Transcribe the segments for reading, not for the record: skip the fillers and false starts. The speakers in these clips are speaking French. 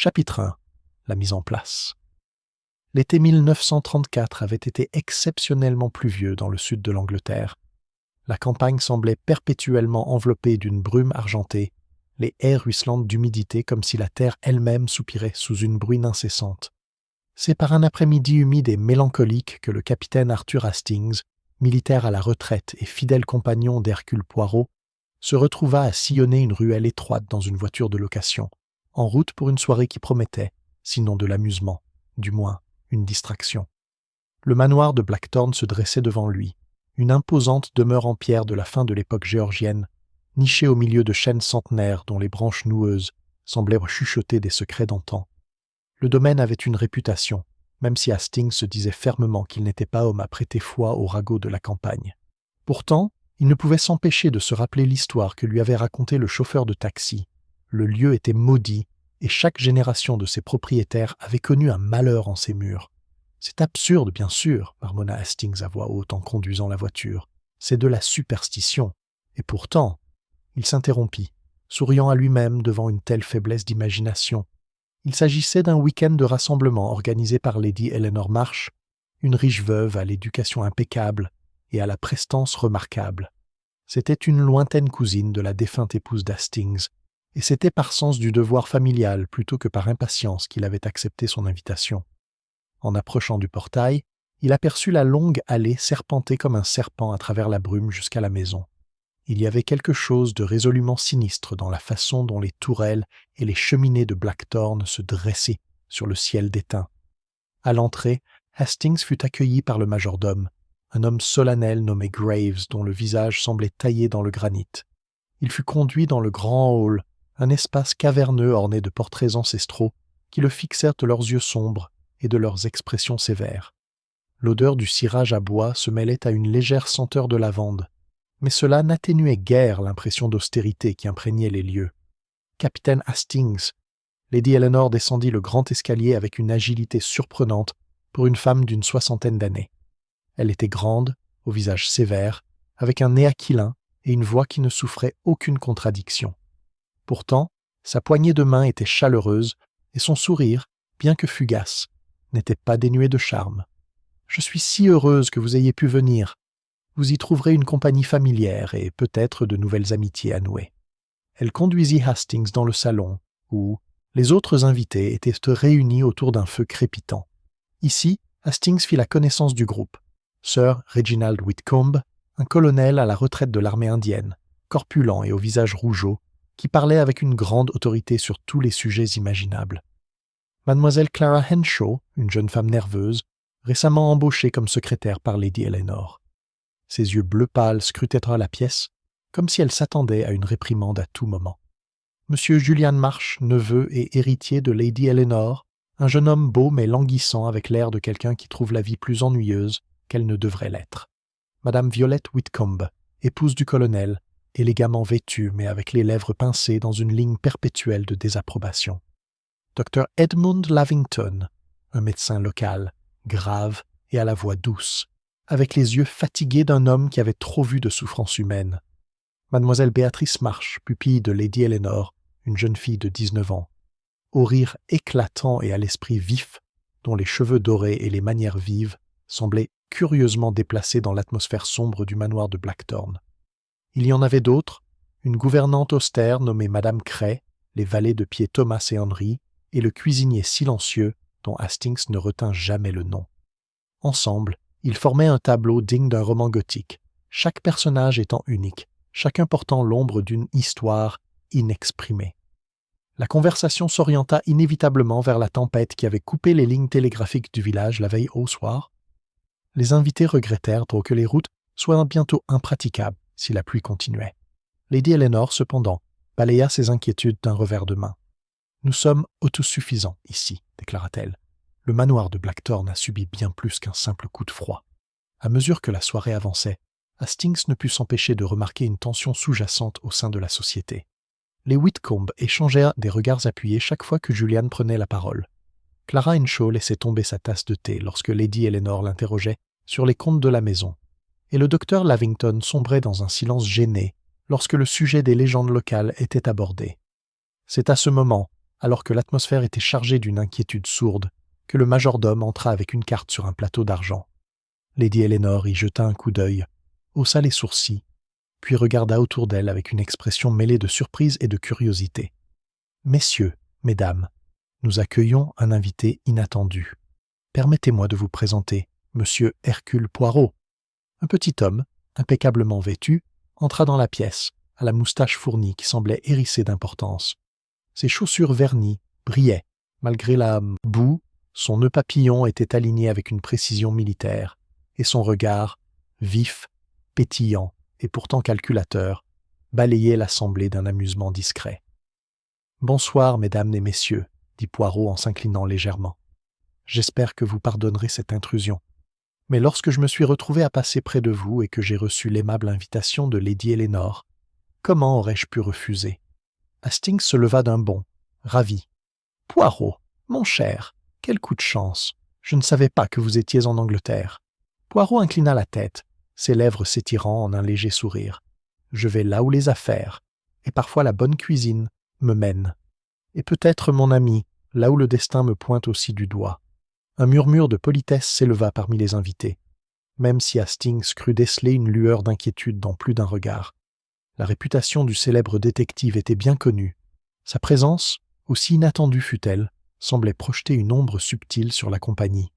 Chapitre 1. La mise en place. L'été 1934 avait été exceptionnellement pluvieux dans le sud de l'Angleterre. La campagne semblait perpétuellement enveloppée d'une brume argentée, les haies ruisselantes d'humidité comme si la terre elle-même soupirait sous une bruine incessante. C'est par un après-midi humide et mélancolique que le capitaine Arthur Hastings, militaire à la retraite et fidèle compagnon d'Hercule Poirot, se retrouva à sillonner une ruelle étroite dans une voiture de location, en route pour une soirée qui promettait, sinon de l'amusement, du moins une distraction. Le manoir de Blackthorn se dressait devant lui, une imposante demeure en pierre de la fin de l'époque géorgienne, nichée au milieu de chênes centenaires dont les branches noueuses semblaient chuchoter des secrets d'antan. Le domaine avait une réputation, même si Hastings se disait fermement qu'il n'était pas homme à prêter foi aux ragots de la campagne. Pourtant, il ne pouvait s'empêcher de se rappeler l'histoire que lui avait racontée le chauffeur de taxi. Le lieu était maudit, et chaque génération de ses propriétaires avait connu un malheur en ses murs. « C'est absurde, bien sûr, » marmonna Hastings à voix haute en conduisant la voiture. « C'est de la superstition. » Et pourtant, il s'interrompit, souriant à lui-même devant une telle faiblesse d'imagination. Il s'agissait d'un week-end de rassemblement organisé par Lady Eleanor March, une riche veuve à l'éducation impeccable et à la prestance remarquable. C'était une lointaine cousine de la défunte épouse d'Hastings, et c'était par sens du devoir familial plutôt que par impatience qu'il avait accepté son invitation. En approchant du portail, il aperçut la longue allée serpenter comme un serpent à travers la brume jusqu'à la maison. Il y avait quelque chose de résolument sinistre dans la façon dont les tourelles et les cheminées de Blackthorn se dressaient sur le ciel d'étain. À l'entrée, Hastings fut accueilli par le majordome, un homme solennel nommé Graves dont le visage semblait taillé dans le granit. Il fut conduit dans le grand hall, un espace caverneux orné de portraits ancestraux qui le fixèrent de leurs yeux sombres et de leurs expressions sévères. L'odeur du cirage à bois se mêlait à une légère senteur de lavande, mais cela n'atténuait guère l'impression d'austérité qui imprégnait les lieux. « Capitaine Hastings !» Lady Eleanor descendit le grand escalier avec une agilité surprenante pour une femme d'une 60aine d'années. Elle était grande, au visage sévère, avec un nez aquilin et une voix qui ne souffrait aucune contradiction. Pourtant, sa poignée de main était chaleureuse et son sourire, bien que fugace, n'était pas dénué de charme. « Je suis si heureuse que vous ayez pu venir. Vous y trouverez une compagnie familière et peut-être de nouvelles amitiés à nouer. » Elle conduisit Hastings dans le salon, où les autres invités étaient réunis autour d'un feu crépitant. Ici, Hastings fit la connaissance du groupe. Sir Reginald Whitcomb, un colonel à la retraite de l'armée indienne, corpulent et au visage rougeau, qui parlait avec une grande autorité sur tous les sujets imaginables. Mademoiselle Clara Henshaw, une jeune femme nerveuse, récemment embauchée comme secrétaire par Lady Eleanor. Ses yeux bleu pâle scrutaient la pièce, comme si elle s'attendait à une réprimande à tout moment. Monsieur Julian March, neveu et héritier de Lady Eleanor, un jeune homme beau mais languissant avec l'air de quelqu'un qui trouve la vie plus ennuyeuse qu'elle ne devrait l'être. Madame Violette Whitcomb, épouse du colonel, élégamment vêtue mais avec les lèvres pincées dans une ligne perpétuelle de désapprobation. Dr Edmund Lavington, un médecin local, grave et à la voix douce, avec les yeux fatigués d'un homme qui avait trop vu de souffrance humaine. Mademoiselle Béatrice March, pupille de Lady Eleanor, une jeune fille de 19 ans, au rire éclatant et à l'esprit vif, dont les cheveux dorés et les manières vives semblaient curieusement déplacés dans l'atmosphère sombre du manoir de Blackthorn. Il y en avait d'autres, une gouvernante austère nommée Madame Cray, les valets de pied Thomas et Henry, et le cuisinier silencieux dont Hastings ne retint jamais le nom. Ensemble, ils formaient un tableau digne d'un roman gothique, chaque personnage étant unique, chacun portant l'ombre d'une histoire inexprimée. La conversation s'orienta inévitablement vers la tempête qui avait coupé les lignes télégraphiques du village la veille au soir. Les invités regrettèrent que les routes soient bientôt impraticables si la pluie continuait. Lady Eleanor, cependant, balaya ses inquiétudes d'un revers de main. « Nous sommes autosuffisants ici, déclara-t-elle. Le manoir de Blackthorn a subi bien plus qu'un simple coup de froid. » À mesure que la soirée avançait, Hastings ne put s'empêcher de remarquer une tension sous-jacente au sein de la société. Les Whitcomb échangèrent des regards appuyés chaque fois que Julian prenait la parole. Clara Henshaw laissait tomber sa tasse de thé lorsque Lady Eleanor l'interrogeait sur les comptes de la maison, et le docteur Lavington sombrait dans un silence gêné lorsque le sujet des légendes locales était abordé. C'est à ce moment, alors que l'atmosphère était chargée d'une inquiétude sourde, que le majordome entra avec une carte sur un plateau d'argent. Lady Eleanor y jeta un coup d'œil, haussa les sourcils, puis regarda autour d'elle avec une expression mêlée de surprise et de curiosité. « Messieurs, mesdames, nous accueillons un invité inattendu. Permettez-moi de vous présenter Monsieur Hercule Poirot. » Un petit homme, impeccablement vêtu, entra dans la pièce, à la moustache fournie qui semblait hérissée d'importance. Ses chaussures vernies brillaient, malgré la boue, son nœud papillon était aligné avec une précision militaire, et son regard, vif, pétillant et pourtant calculateur, balayait l'assemblée d'un amusement discret. « Bonsoir, mesdames et messieurs, » dit Poirot en s'inclinant légèrement. « J'espère que vous pardonnerez cette intrusion. Mais lorsque je me suis retrouvé à passer près de vous et que j'ai reçu l'aimable invitation de Lady Eleanor, comment aurais-je pu refuser ?» Hastings se leva d'un bond, ravi. « Poirot, mon cher, quel coup de chance! Je ne savais pas que vous étiez en Angleterre. » Poirot inclina la tête, ses lèvres s'étirant en un léger sourire. « Je vais là où les affaires, et parfois la bonne cuisine, me mène. Et peut-être, mon ami, là où le destin me pointe aussi du doigt. » Un murmure de politesse s'éleva parmi les invités, même si Hastings crut déceler une lueur d'inquiétude dans plus d'un regard. La réputation du célèbre détective était bien connue. Sa présence, aussi inattendue fût-elle, semblait projeter une ombre subtile sur la compagnie.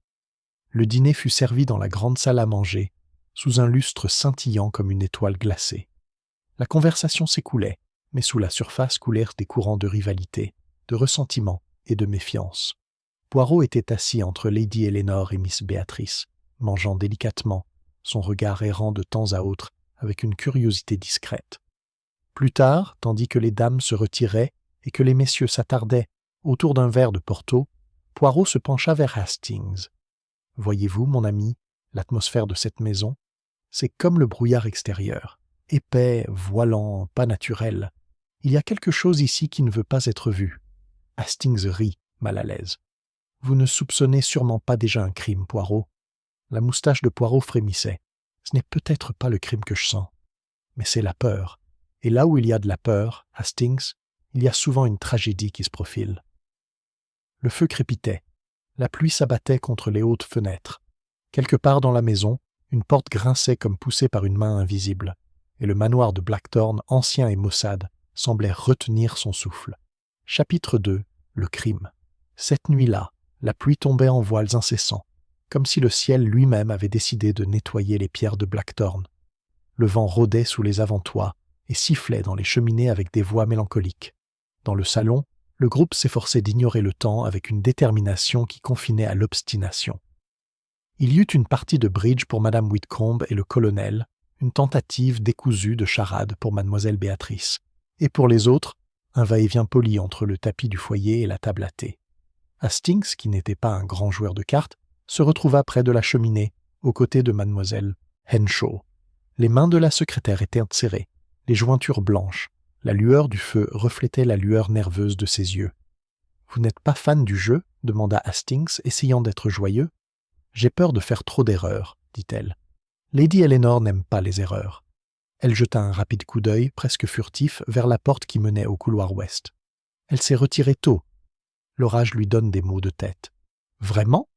Le dîner fut servi dans la grande salle à manger, sous un lustre scintillant comme une étoile glacée. La conversation s'écoulait, mais sous la surface coulèrent des courants de rivalité, de ressentiment et de méfiance. Poirot était assis entre Lady Eleanor et Miss Béatrice, mangeant délicatement, son regard errant de temps à autre avec une curiosité discrète. Plus tard, tandis que les dames se retiraient et que les messieurs s'attardaient autour d'un verre de Porto, Poirot se pencha vers Hastings. « Voyez-vous, mon ami, l'atmosphère de cette maison, c'est comme le brouillard extérieur, épais, voilant, pas naturel. Il y a quelque chose ici qui ne veut pas être vu. » Hastings rit, mal à l'aise. « Vous ne soupçonnez sûrement pas déjà un crime, Poirot. » La moustache de Poirot frémissait. « Ce n'est peut-être pas le crime que je sens, mais c'est la peur. Et là où il y a de la peur, Hastings, il y a souvent une tragédie qui se profile. » Le feu crépitait. La pluie s'abattait contre les hautes fenêtres. Quelque part dans la maison, une porte grinçait comme poussée par une main invisible, et le manoir de Blackthorn, ancien et maussade, semblait retenir son souffle. Chapitre 2. Le crime. Cette nuit-là, la pluie tombait en voiles incessants, comme si le ciel lui-même avait décidé de nettoyer les pierres de Blackthorn. Le vent rôdait sous les avant-toits et sifflait dans les cheminées avec des voix mélancoliques. Dans le salon, le groupe s'efforçait d'ignorer le temps avec une détermination qui confinait à l'obstination. Il y eut une partie de bridge pour Madame Whitcomb et le colonel, une tentative décousue de charade pour Mademoiselle Béatrice, et pour les autres, un va-et-vient poli entre le tapis du foyer et la table à thé. Hastings, qui n'était pas un grand joueur de cartes, se retrouva près de la cheminée, aux côtés de Mademoiselle Henshaw. Les mains de la secrétaire étaient serrées, les jointures blanches. La lueur du feu reflétait la lueur nerveuse de ses yeux. « Vous n'êtes pas fan du jeu ?» demanda Hastings, essayant d'être joyeux. « J'ai peur de faire trop d'erreurs, » dit-elle. Lady Eleanor n'aime pas les erreurs. Elle jeta un rapide coup d'œil, presque furtif, vers la porte qui menait au couloir ouest. Elle s'est retirée tôt. L'orage lui donne des maux de tête. « Vraiment ?»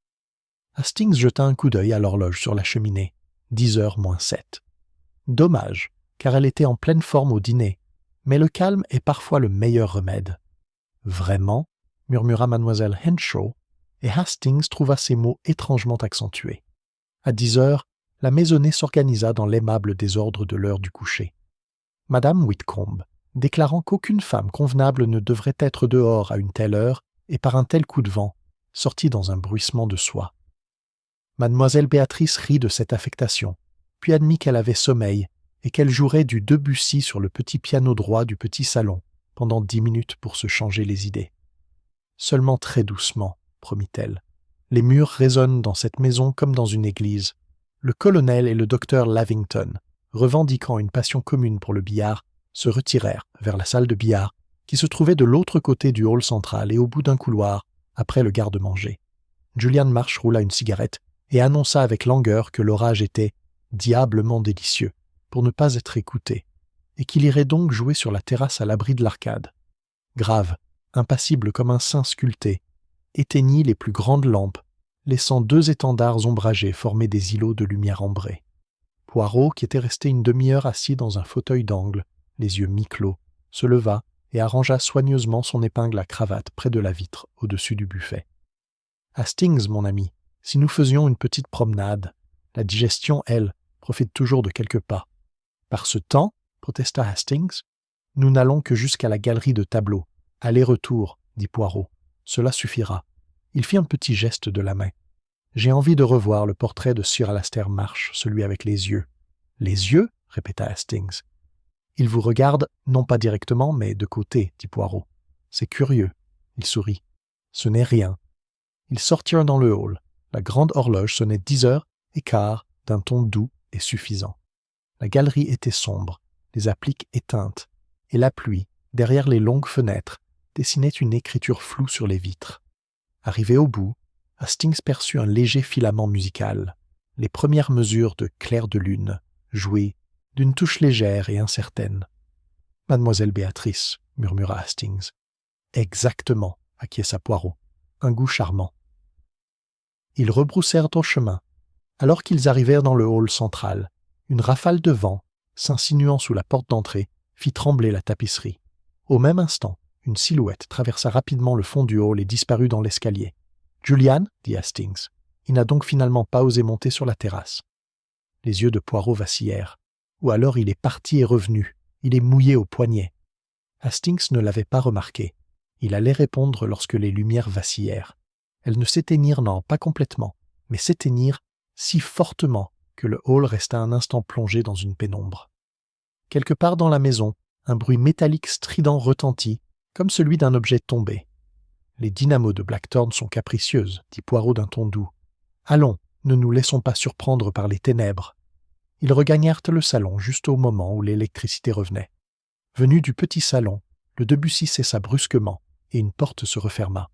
Hastings jeta un coup d'œil à l'horloge sur la cheminée. 10h moins 7. Dommage, car elle était en pleine forme au dîner. Mais le calme est parfois le meilleur remède. « Vraiment ?» murmura Mademoiselle Henshaw, et Hastings trouva ces mots étrangement accentués. À 10h, la maisonnée s'organisa dans l'aimable désordre de l'heure du coucher. Madame Whitcomb, déclarant qu'aucune femme convenable ne devrait être dehors à une telle heure et par un tel coup de vent, sortit dans un bruissement de soie. Mademoiselle Béatrice rit de cette affectation, puis admit qu'elle avait sommeil et qu'elle jouerait du Debussy sur le petit piano droit du petit salon pendant 10 minutes pour se changer les idées. « Seulement très doucement, » promit-elle. « Les murs résonnent dans cette maison comme dans une église. » Le colonel et le docteur Lavington, revendiquant une passion commune pour le billard, se retirèrent vers la salle de billard qui se trouvait de l'autre côté du hall central et au bout d'un couloir, après le garde-manger. Julian Marsh roula une cigarette et annonça avec langueur que l'orage était « diablement délicieux » pour ne pas être écouté, et qu'il irait donc jouer sur la terrasse à l'abri de l'arcade. Grave, impassible comme un saint sculpté, éteignit les plus grandes lampes, laissant 2 étendards ombragés former des îlots de lumière ambrée. Poirot, qui était resté une demi-heure assis dans un fauteuil d'angle, les yeux mi-clos, se leva et arrangea soigneusement son épingle à cravate près de la vitre au-dessus du buffet. « Hastings, mon ami, si nous faisions une petite promenade, la digestion, elle, profite toujours de quelques pas. »« Par ce temps, protesta Hastings, nous n'allons que jusqu'à la galerie de tableaux. Aller-retour, dit Poirot. Cela suffira. Il fit un petit geste de la main. J'ai envie de revoir le portrait de Sir Alastair Marsh, celui avec les yeux. Les yeux, répéta Hastings. Il vous regarde, non pas directement, mais de côté, dit Poirot. C'est curieux. Il sourit. Ce n'est rien. Ils sortirent dans le hall. La grande horloge sonnait 10h15 d'un ton doux et suffisant. La galerie était sombre, les appliques éteintes, et la pluie, derrière les longues fenêtres, dessinait une écriture floue sur les vitres. Arrivé au bout, Hastings perçut un léger filament musical, les premières mesures de Clair de lune, jouées d'une touche légère et incertaine. « Mademoiselle Béatrice, murmura Hastings. « Exactement, acquiesça Poirot. Un goût charmant. » Ils rebroussèrent au chemin. Alors qu'ils arrivèrent dans le hall central, une rafale de vent, s'insinuant sous la porte d'entrée, fit trembler la tapisserie. Au même instant, une silhouette traversa rapidement le fond du hall et disparut dans l'escalier. « Julian, dit Hastings. Il n'a donc finalement pas osé monter sur la terrasse. » Les yeux de Poirot vacillèrent. Ou alors il est parti et revenu. Il est mouillé au poignet. Hastings ne l'avait pas remarqué. Il allait répondre lorsque les lumières vacillèrent. Elles ne s'éteignirent, non, pas complètement, mais s'éteignirent si fortement que le hall resta un instant plongé dans une pénombre. Quelque part dans la maison, un bruit métallique strident retentit, comme celui d'un objet tombé. « Les dynamos de Blackthorn sont capricieuses, dit Poirot d'un ton doux. Allons, ne nous laissons pas surprendre par les ténèbres. » Ils regagnèrent le salon juste au moment où l'électricité revenait. Venu du petit salon, le Debussy cessa brusquement et une porte se referma.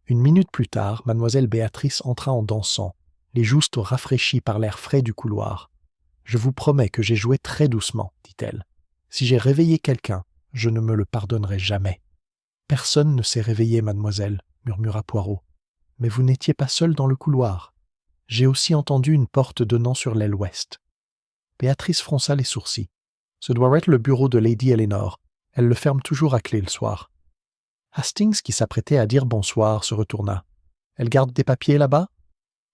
Une minute plus tard, mademoiselle Béatrice entra en dansant, les joues rafraîchies par l'air frais du couloir. « Je vous promets que j'ai joué très doucement, dit-elle. Si j'ai réveillé quelqu'un, je ne me le pardonnerai jamais. »« Personne ne s'est réveillé, mademoiselle, » murmura Poirot. « Mais vous n'étiez pas seule dans le couloir. J'ai aussi entendu une porte donnant sur l'aile ouest. » Béatrice fronça les sourcils. « Ce doit être le bureau de Lady Eleanor. Elle le ferme toujours à clé le soir. » Hastings, qui s'apprêtait à dire bonsoir, se retourna. « Elle garde des papiers là-bas ?»«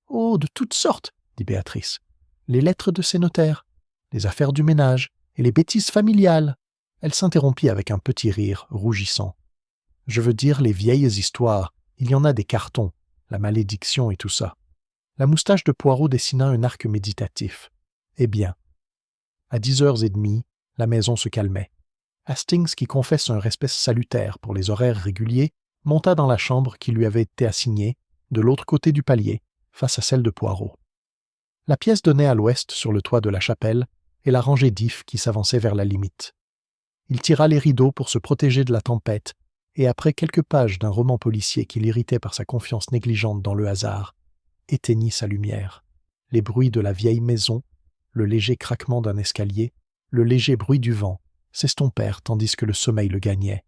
Oh, de toutes sortes, » dit Béatrice. « Les lettres de ses notaires, les affaires du ménage et les bêtises familiales. » Elle s'interrompit avec un petit rire, rougissant. « Je veux dire les vieilles histoires. Il y en a des cartons, la malédiction et tout ça. » La moustache de Poirot dessina un arc méditatif. « Eh bien. » À 10h30, la maison se calmait. Hastings, qui confesse un respect salutaire pour les horaires réguliers, monta dans la chambre qui lui avait été assignée, de l'autre côté du palier, face à celle de Poirot. La pièce donnait à l'ouest sur le toit de la chapelle et la rangée d'ifs qui s'avançait vers la limite. Il tira les rideaux pour se protéger de la tempête, et après quelques pages d'un roman policier qui l'irritait par sa confiance négligente dans le hasard, éteignit sa lumière. Les bruits de la vieille maison, le léger craquement d'un escalier, le léger bruit du vent, s'estompèrent tandis que le sommeil le gagnait.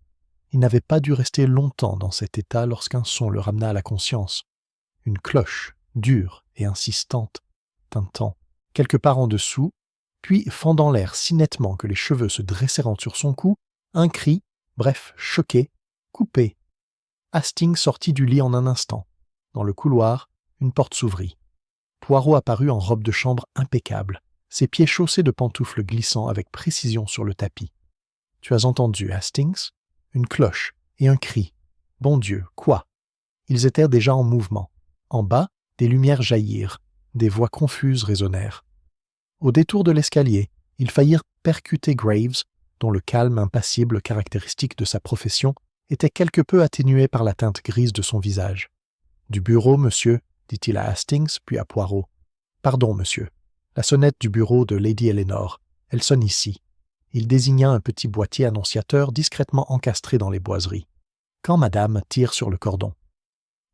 Il n'avait pas dû rester longtemps dans cet état lorsqu'un son le ramena à la conscience. Une cloche, dure et insistante, tintant, quelque part en dessous, puis fendant l'air si nettement que les cheveux se dressèrent sur son cou, un cri, bref, choqué, coupé. Hastings sortit du lit en un instant. Dans le couloir, une porte s'ouvrit. Poirot apparut en robe de chambre impeccable, ses pieds chaussés de pantoufles glissant avec précision sur le tapis. « Tu as entendu, Hastings ? Une cloche et un cri. Bon Dieu, quoi ?» Ils étaient déjà en mouvement. En bas, des lumières jaillirent, des voix confuses résonnèrent. Au détour de l'escalier, ils faillirent percuter Graves, dont le calme impassible caractéristique de sa profession était quelque peu atténué par la teinte grise de son visage. « Du bureau, monsieur » dit-il à Hastings, puis à Poirot. « Pardon, monsieur. La sonnette du bureau de Lady Eleanor. Elle sonne ici. » Il désigna un petit boîtier annonciateur discrètement encastré dans les boiseries. « Quand madame tire sur le cordon. »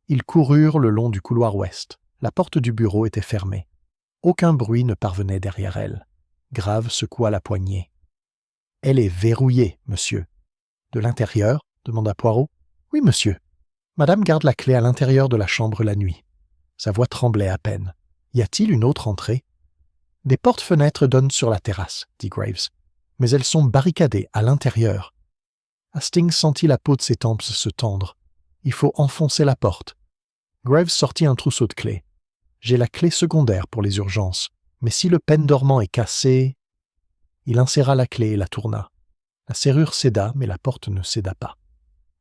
Ils coururent le long du couloir ouest. La porte du bureau était fermée. Aucun bruit ne parvenait derrière elle. Grave secoua la poignée. « Elle est verrouillée, monsieur. »« De l'intérieur ?» demanda Poirot. Oui, monsieur. Madame garde la clé à l'intérieur de la chambre la nuit. Sa voix tremblait à peine. Y a-t-il une autre entrée? Des portes-fenêtres donnent sur la terrasse, dit Graves. Mais elles sont barricadées à l'intérieur. Hastings sentit la peau de ses tempes se tendre. Il faut enfoncer la porte. Graves sortit un trousseau de clés. J'ai la clé secondaire pour les urgences, mais si le pen dormant est cassé... Il inséra la clé et la tourna. La serrure céda, mais la porte ne céda pas.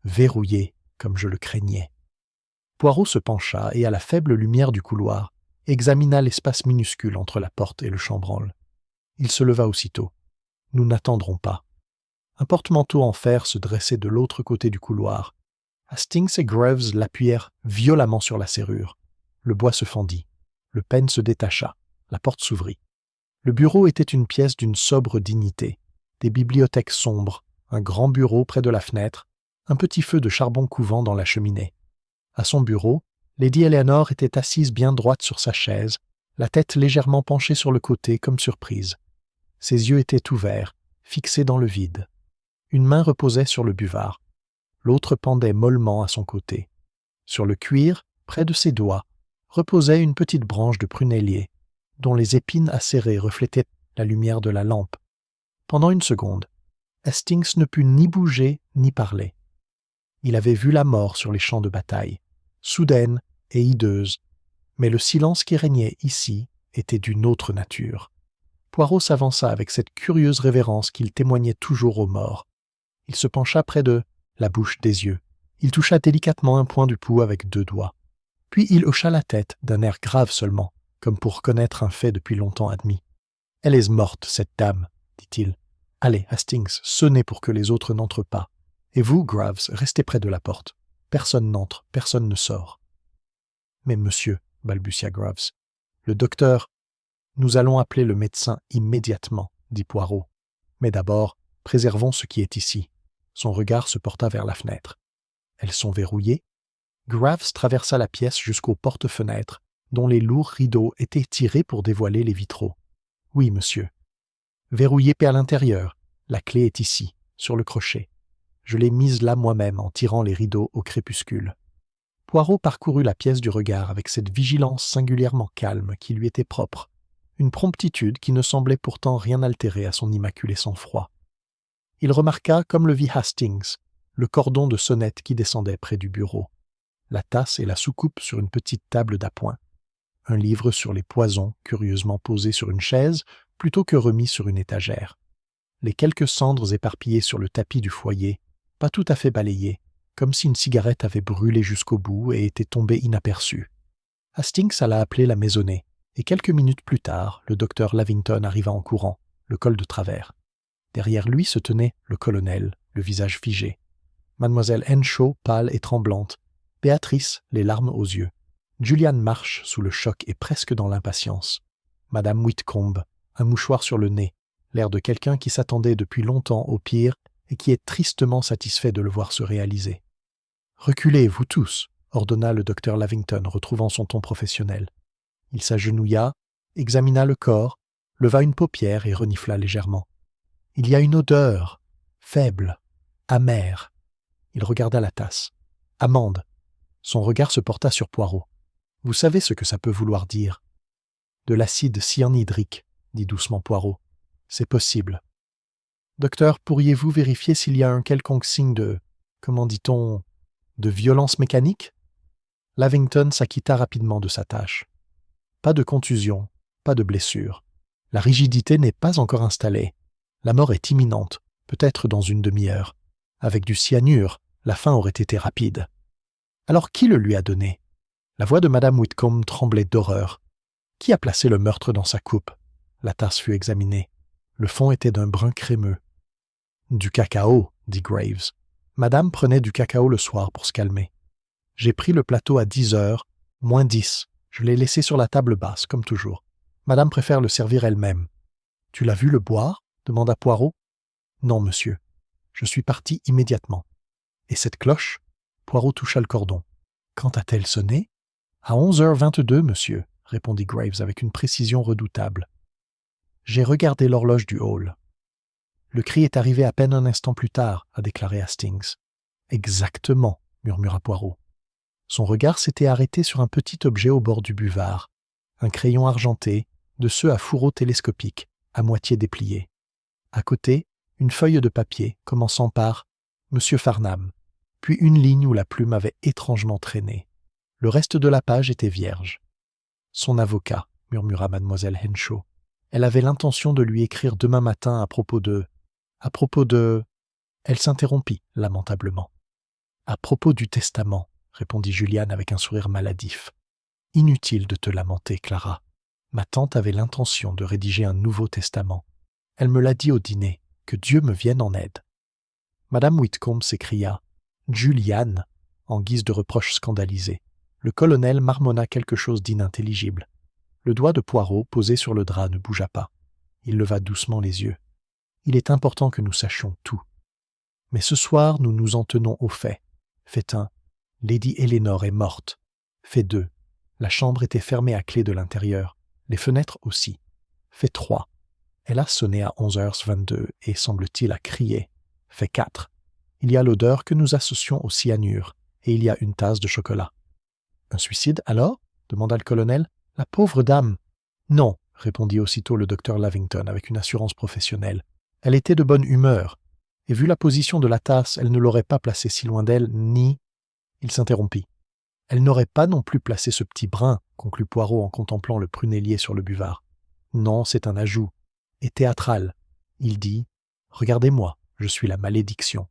Verrouillée, comme je le craignais. Poirot se pencha et, à la faible lumière du couloir, examina l'espace minuscule entre la porte et le chambranle. Il se leva aussitôt. Nous n'attendrons pas. Un porte-manteau en fer se dressait de l'autre côté du couloir. Hastings et Graves l'appuyèrent violemment sur la serrure. Le bois se fendit. Le pen se détacha. La porte s'ouvrit. Le bureau était une pièce d'une sobre dignité. Des bibliothèques sombres, un grand bureau près de la fenêtre, un petit feu de charbon couvant dans la cheminée. À son bureau, Lady Eleanor était assise bien droite sur sa chaise, la tête légèrement penchée sur le côté comme surprise. Ses yeux étaient ouverts, fixés dans le vide. Une main reposait sur le buvard. L'autre pendait mollement à son côté. Sur le cuir, près de ses doigts, reposait une petite branche de prunellier, dont les épines acérées reflétaient la lumière de la lampe. Pendant une seconde, Hastings ne put ni bouger ni parler. Il avait vu la mort sur les champs de bataille, soudaine et hideuse, mais le silence qui régnait ici était d'une autre nature. Poirot s'avança avec cette curieuse révérence qu'il témoignait toujours aux morts. Il se pencha près de la bouche des yeux. Il toucha délicatement un point du pouls avec 2 doigts. Puis il hocha la tête d'un air grave seulement, comme pour reconnaître un fait depuis longtemps admis. « Elle est morte, cette dame, » dit-il. « Allez, Hastings, sonnez pour que les autres n'entrent pas. Et vous, Graves, restez près de la porte. Personne n'entre, personne ne sort. »« Mais monsieur, » balbutia Graves, « le docteur... » « Nous allons appeler le médecin immédiatement, dit Poirot. Mais d'abord, préservons ce qui est ici. Son regard se porta vers la fenêtre. Elles sont verrouillées. Graves traversa la pièce jusqu'aux porte-fenêtres, dont les lourds rideaux étaient tirés pour dévoiler les vitraux. Oui, monsieur. Verrouillé à l'intérieur. La clé est ici, sur le crochet. Je l'ai mise là moi-même en tirant les rideaux au crépuscule. Poirot parcourut la pièce du regard avec cette vigilance singulièrement calme qui lui était propre. Une promptitude qui ne semblait pourtant rien altérer à son immaculé sang-froid. Il remarqua, comme le vit Hastings, le cordon de sonnette qui descendait près du bureau, la tasse et la soucoupe sur une petite table d'appoint, un livre sur les poisons curieusement posé sur une chaise plutôt que remis sur une étagère, les quelques cendres éparpillées sur le tapis du foyer, pas tout à fait balayées, comme si une cigarette avait brûlé jusqu'au bout et était tombée inaperçue. Hastings alla appeler la maisonnée, et quelques minutes plus tard, le docteur Lavington arriva en courant, le col de travers. Derrière lui se tenait le colonel, le visage figé. Mademoiselle Henshaw, pâle et tremblante. Béatrice, les larmes aux yeux. Julian Marsh, sous le choc et presque dans l'impatience. Madame Whitcomb, un mouchoir sur le nez, l'air de quelqu'un qui s'attendait depuis longtemps au pire et qui est tristement satisfait de le voir se réaliser. « Reculez, vous tous !» ordonna le docteur Lavington, retrouvant son ton professionnel. Il s'agenouilla, examina le corps, leva une paupière et renifla légèrement. « Il y a une odeur, faible, amère. » Il regarda la tasse. « Amande. » Son regard se porta sur Poirot. « Vous savez ce que ça peut vouloir dire. »« De l'acide cyanhydrique, » dit doucement Poirot. « C'est possible. »« Docteur, pourriez-vous vérifier s'il y a un quelconque signe de, comment dit-on, de violence mécanique ?» Lavington s'acquitta rapidement de sa tâche. Pas de contusion, pas de blessure. La rigidité n'est pas encore installée. La mort est imminente, peut-être dans une demi-heure. Avec du cyanure, la fin aurait été rapide. Alors qui le lui a donné? La voix de Madame Whitcomb tremblait d'horreur. Qui a placé le meurtre dans sa coupe? La tasse fut examinée. Le fond était d'un brun crémeux. Du cacao, dit Graves. Madame prenait du cacao le soir pour se calmer. J'ai pris le plateau à 10h, moins 10. Je l'ai laissé sur la table basse, comme toujours. Madame préfère le servir elle-même. « Tu l'as vu le boire » demanda Poirot. « Non, monsieur. Je suis parti immédiatement. »« Et cette cloche ?» Poirot toucha le cordon. « Quand a-t-elle sonné ?»« À 11h22, monsieur, » répondit Graves avec une précision redoutable. J'ai regardé l'horloge du hall. « Le cri est arrivé à peine un instant plus tard, » a déclaré Hastings. « Exactement, » murmura Poirot. Son regard s'était arrêté sur un petit objet au bord du buvard, un crayon argenté, de ceux à fourreau télescopique, à moitié déplié. À côté, une feuille de papier commençant par « Monsieur Farnham », puis une ligne où la plume avait étrangement traîné. Le reste de la page était vierge. « Son avocat », murmura mademoiselle Henshaw. Elle avait l'intention de lui écrire demain matin à propos de... Elle s'interrompit lamentablement. « À propos du testament », répondit Juliane avec un sourire maladif. « Inutile de te lamenter, Clara. Ma tante avait l'intention de rédiger un nouveau testament. Elle me l'a dit au dîner, que Dieu me vienne en aide. » Madame Whitcomb s'écria « Juliane !» en guise de reproche scandalisé. Le colonel marmonna quelque chose d'inintelligible. Le doigt de Poirot posé sur le drap ne bougea pas. Il leva doucement les yeux. « Il est important que nous sachions tout. Mais ce soir, nous nous en tenons aux faits. Fait 1. Lady Eleanor est morte. Fait 2. La chambre était fermée à clé de l'intérieur. Les fenêtres aussi. Fait 3. Elle a sonné à 11h22 et, semble-t-il, a crié. Fait 4. Il y a l'odeur que nous associons au cyanure, et il y a une tasse de chocolat. « Un suicide, alors » demanda le colonel. « La pauvre dame !»« Non » répondit aussitôt le docteur Lavington avec une assurance professionnelle. « Elle était de bonne humeur, et vu la position de la tasse, elle ne l'aurait pas placée si loin d'elle, ni... » Il s'interrompit. « Elle n'aurait pas non plus placé ce petit brin, » conclut Poirot en contemplant le prunellier sur le buvard. « Non, c'est un ajout. Et théâtral. » Il dit « Regardez-moi, je suis la malédiction. »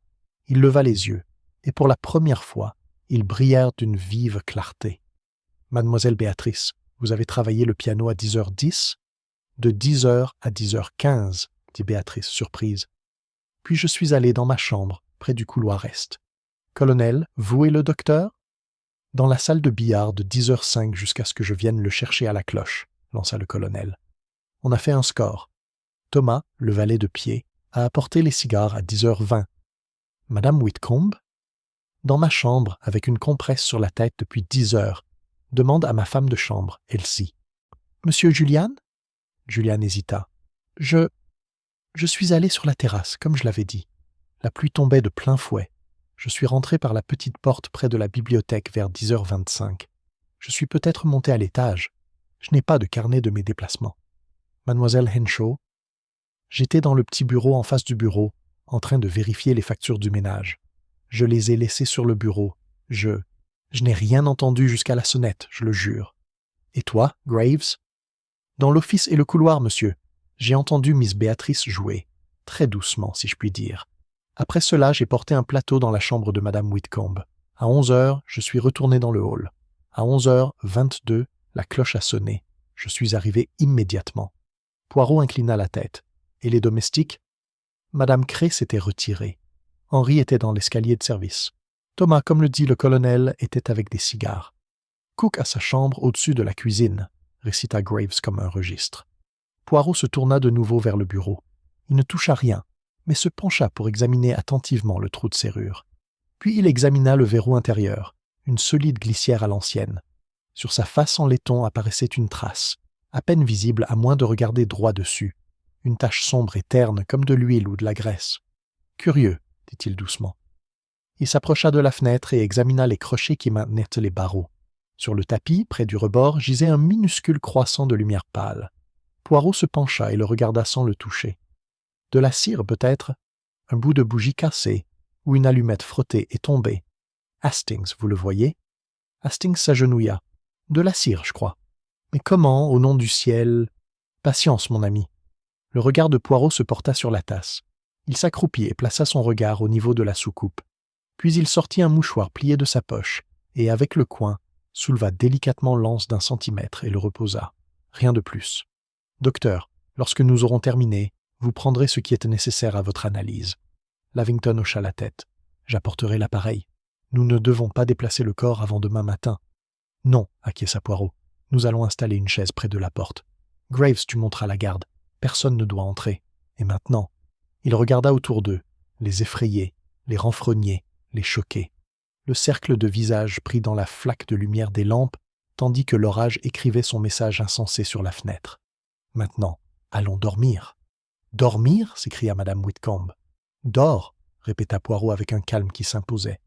Il leva les yeux, et pour la première fois, ils brillèrent d'une vive clarté. « Mademoiselle Béatrice, vous avez travaillé le piano à 10h10 ?»« De 10h à 10h15, » dit Béatrice, surprise. « Puis je suis allé dans ma chambre, près du couloir est. »« Colonel, vous et le docteur ?»« Dans la salle de billard de 10h05 jusqu'à ce que je vienne le chercher à la cloche, » lança le colonel. « On a fait un score. Thomas, le valet de pied, a apporté les cigares à 10h20. Madame Whitcomb ? Dans ma chambre, avec une compresse sur la tête depuis 10 heures. Demande à ma femme de chambre, Elsie. Monsieur Julian ? Julian hésita. Je suis allé sur la terrasse, comme je l'avais dit. La pluie tombait de plein fouet. Je suis rentré par la petite porte près de la bibliothèque vers 10h25. Je suis peut-être monté à l'étage. Je n'ai pas de carnet de mes déplacements. Mademoiselle Henshaw ? J'étais dans le petit bureau en face du bureau, en train de vérifier les factures du ménage. Je les ai laissées sur le bureau. Je n'ai rien entendu jusqu'à la sonnette, je le jure. Et toi, Graves ? Dans l'office et le couloir, monsieur. J'ai entendu Miss Béatrice jouer. Très doucement, si je puis dire. Après cela, j'ai porté un plateau dans la chambre de Madame Whitcomb. À 11h, je suis retourné dans le hall. À 11h22, la cloche a sonné. Je suis arrivé immédiatement. Poirot inclina la tête. Et les domestiques ? Madame Cray s'était retirée. Henri était dans l'escalier de service. Thomas, comme le dit le colonel, était avec des cigares. Cook a sa chambre au-dessus de la cuisine, récita Graves comme un registre. Poirot se tourna de nouveau vers le bureau. Il ne toucha rien, mais se pencha pour examiner attentivement le trou de serrure. Puis il examina le verrou intérieur, une solide glissière à l'ancienne. Sur sa face en laiton apparaissait une trace, à peine visible à moins de regarder droit dessus. Une tache sombre et terne comme de l'huile ou de la graisse. « Curieux », dit-il doucement. Il s'approcha de la fenêtre et examina les crochets qui maintenaient les barreaux. Sur le tapis, près du rebord, gisait un minuscule croissant de lumière pâle. Poirot se pencha et le regarda sans le toucher. De la cire peut-être, un bout de bougie cassée, ou une allumette frottée et tombée. Hastings, vous le voyez ? Hastings s'agenouilla. De la cire, je crois. Mais comment, au nom du ciel ? Patience, mon ami. Le regard de Poirot se porta sur la tasse. Il s'accroupit et plaça son regard au niveau de la soucoupe. Puis il sortit un mouchoir plié de sa poche et, avec le coin, souleva délicatement l'anse d'1 centimètre et le reposa. Rien de plus. Docteur, lorsque nous aurons terminé, vous prendrez ce qui est nécessaire à votre analyse. Lavington hocha la tête. J'apporterai l'appareil. Nous ne devons pas déplacer le corps avant demain matin. Non, acquiesça Poirot. Nous allons installer une chaise près de la porte. Graves, tu monteras la garde. Personne ne doit entrer. Et maintenant, il regarda autour d'eux, les effrayés, les renfrognés, les choqués. Le cercle de visages pris dans la flaque de lumière des lampes, tandis que l'orage écrivait son message insensé sur la fenêtre. Maintenant, allons dormir. Dormir ? s'écria Madame Whitcomb. Dors, répéta Poirot avec un calme qui s'imposait.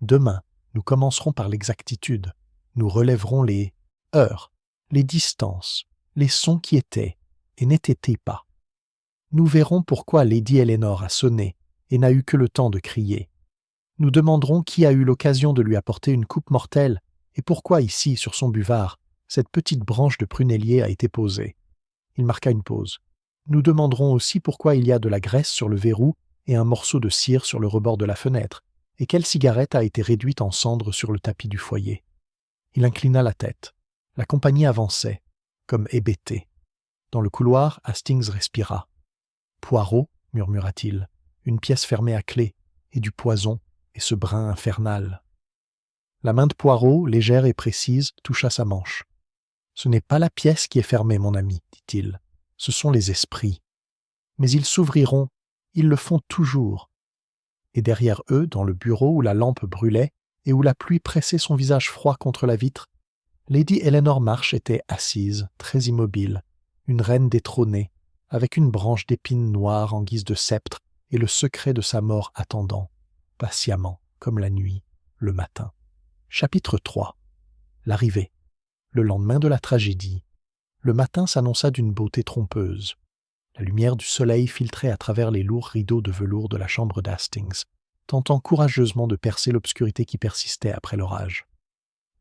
Demain, Nous commencerons par l'exactitude. Nous relèverons les heures, les distances, les sons qui étaient et n'étaient pas. Nous verrons pourquoi Lady Eleanor a sonné et n'a eu que le temps de crier. Nous demanderons qui a eu l'occasion de lui apporter une coupe mortelle et pourquoi ici, sur son buvard, cette petite branche de prunellier a été posée. Il marqua une pause. Nous demanderons aussi pourquoi il y a de la graisse sur le verrou et un morceau de cire sur le rebord de la fenêtre, et quelle cigarette a été réduite en cendres sur le tapis du foyer. Il inclina la tête. La compagnie avançait, comme hébétée. Dans le couloir, Hastings respira. « Poirot, murmura-t-il, une pièce fermée à clé, et du poison, et ce brin infernal. » La main de Poirot, légère et précise, toucha sa manche. « Ce n'est pas la pièce qui est fermée, mon ami, dit-il. Ce sont les esprits. Mais ils s'ouvriront, ils le font toujours. » Et derrière eux, dans le bureau où la lampe brûlait et où la pluie pressait son visage froid contre la vitre, Lady Eleanor March était assise, très immobile, une reine détrônée, avec une branche d'épines noires en guise de sceptre et le secret de sa mort attendant, patiemment, comme la nuit, le matin. Chapitre 3. L'arrivée. Le lendemain de la tragédie, le matin s'annonça d'une beauté trompeuse. La lumière du soleil filtrait à travers les lourds rideaux de velours de la chambre d'Hastings, tentant courageusement de percer l'obscurité qui persistait après l'orage.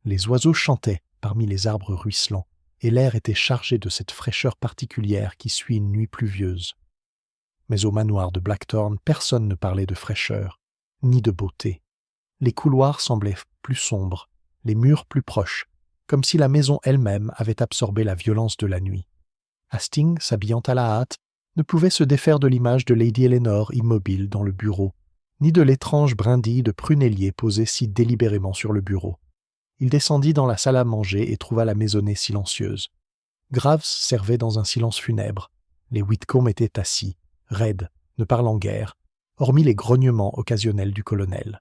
Les oiseaux chantaient parmi les arbres ruisselants, et l'air était chargé de cette fraîcheur particulière qui suit une nuit pluvieuse. Mais au manoir de Blackthorn, personne ne parlait de fraîcheur, ni de beauté. Les couloirs semblaient plus sombres, les murs plus proches, comme si la maison elle-même avait absorbé la violence de la nuit. Hastings, s'habillant à la hâte, ne pouvait se défaire de l'image de Lady Eleanor immobile dans le bureau, ni de l'étrange brindille de prunellier posée si délibérément sur le bureau. Il descendit dans la salle à manger et trouva la maisonnée silencieuse. Graves servait dans un silence funèbre. Les Whitcomb étaient assis, raides, ne parlant guère, hormis les grognements occasionnels du colonel.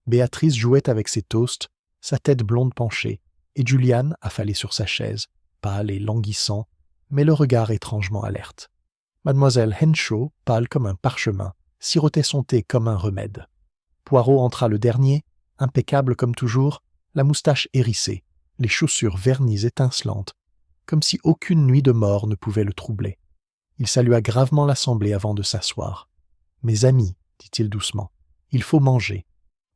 Béatrice jouait avec ses toasts, sa tête blonde penchée, et Julian, affalé sur sa chaise, pâle et languissant, mais le regard étrangement alerte. Mademoiselle Henshaw, pâle comme un parchemin, sirotait son thé comme un remède. Poirot entra le dernier, impeccable comme toujours, la moustache hérissée, les chaussures vernies étincelantes, comme si aucune nuit de mort ne pouvait le troubler. Il salua gravement l'assemblée avant de s'asseoir. « Mes amis, dit-il doucement, il faut manger.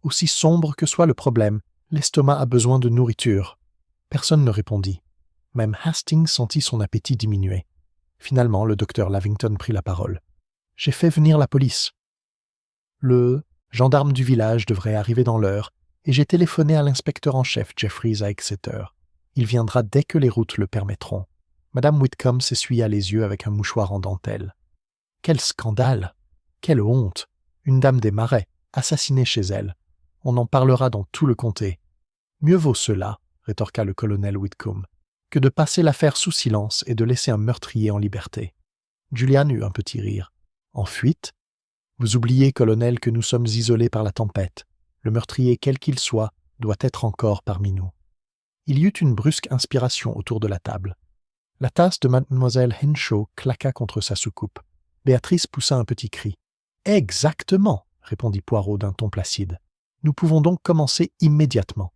Aussi sombre que soit le problème, l'estomac a besoin de nourriture. » Personne ne répondit. Même Hastings sentit son appétit diminuer. Finalement, le docteur Lavington prit la parole. « J'ai fait venir la police. Le gendarme du village devrait arriver dans l'heure, et j'ai téléphoné à l'inspecteur en chef Jeffries à Exeter. Il viendra dès que les routes le permettront. » Madame Whitcomb s'essuya les yeux avec un mouchoir en dentelle. « Quel scandale! Quelle honte! Une dame des Marais, assassinée chez elle. On en parlera dans tout le comté. »« Mieux vaut cela, » rétorqua le colonel Whitcomb, « que de passer l'affaire sous silence et de laisser un meurtrier en liberté. » Julian eut un petit rire. « En fuite? Vous oubliez, colonel, que nous sommes isolés par la tempête. Le meurtrier, quel qu'il soit, doit être encore parmi nous. » Il y eut une brusque inspiration autour de la table. La tasse de mademoiselle Henshaw claqua contre sa soucoupe. Béatrice poussa un petit cri. « Exactement !» répondit Poirot d'un ton placide. « Nous pouvons donc commencer immédiatement. »«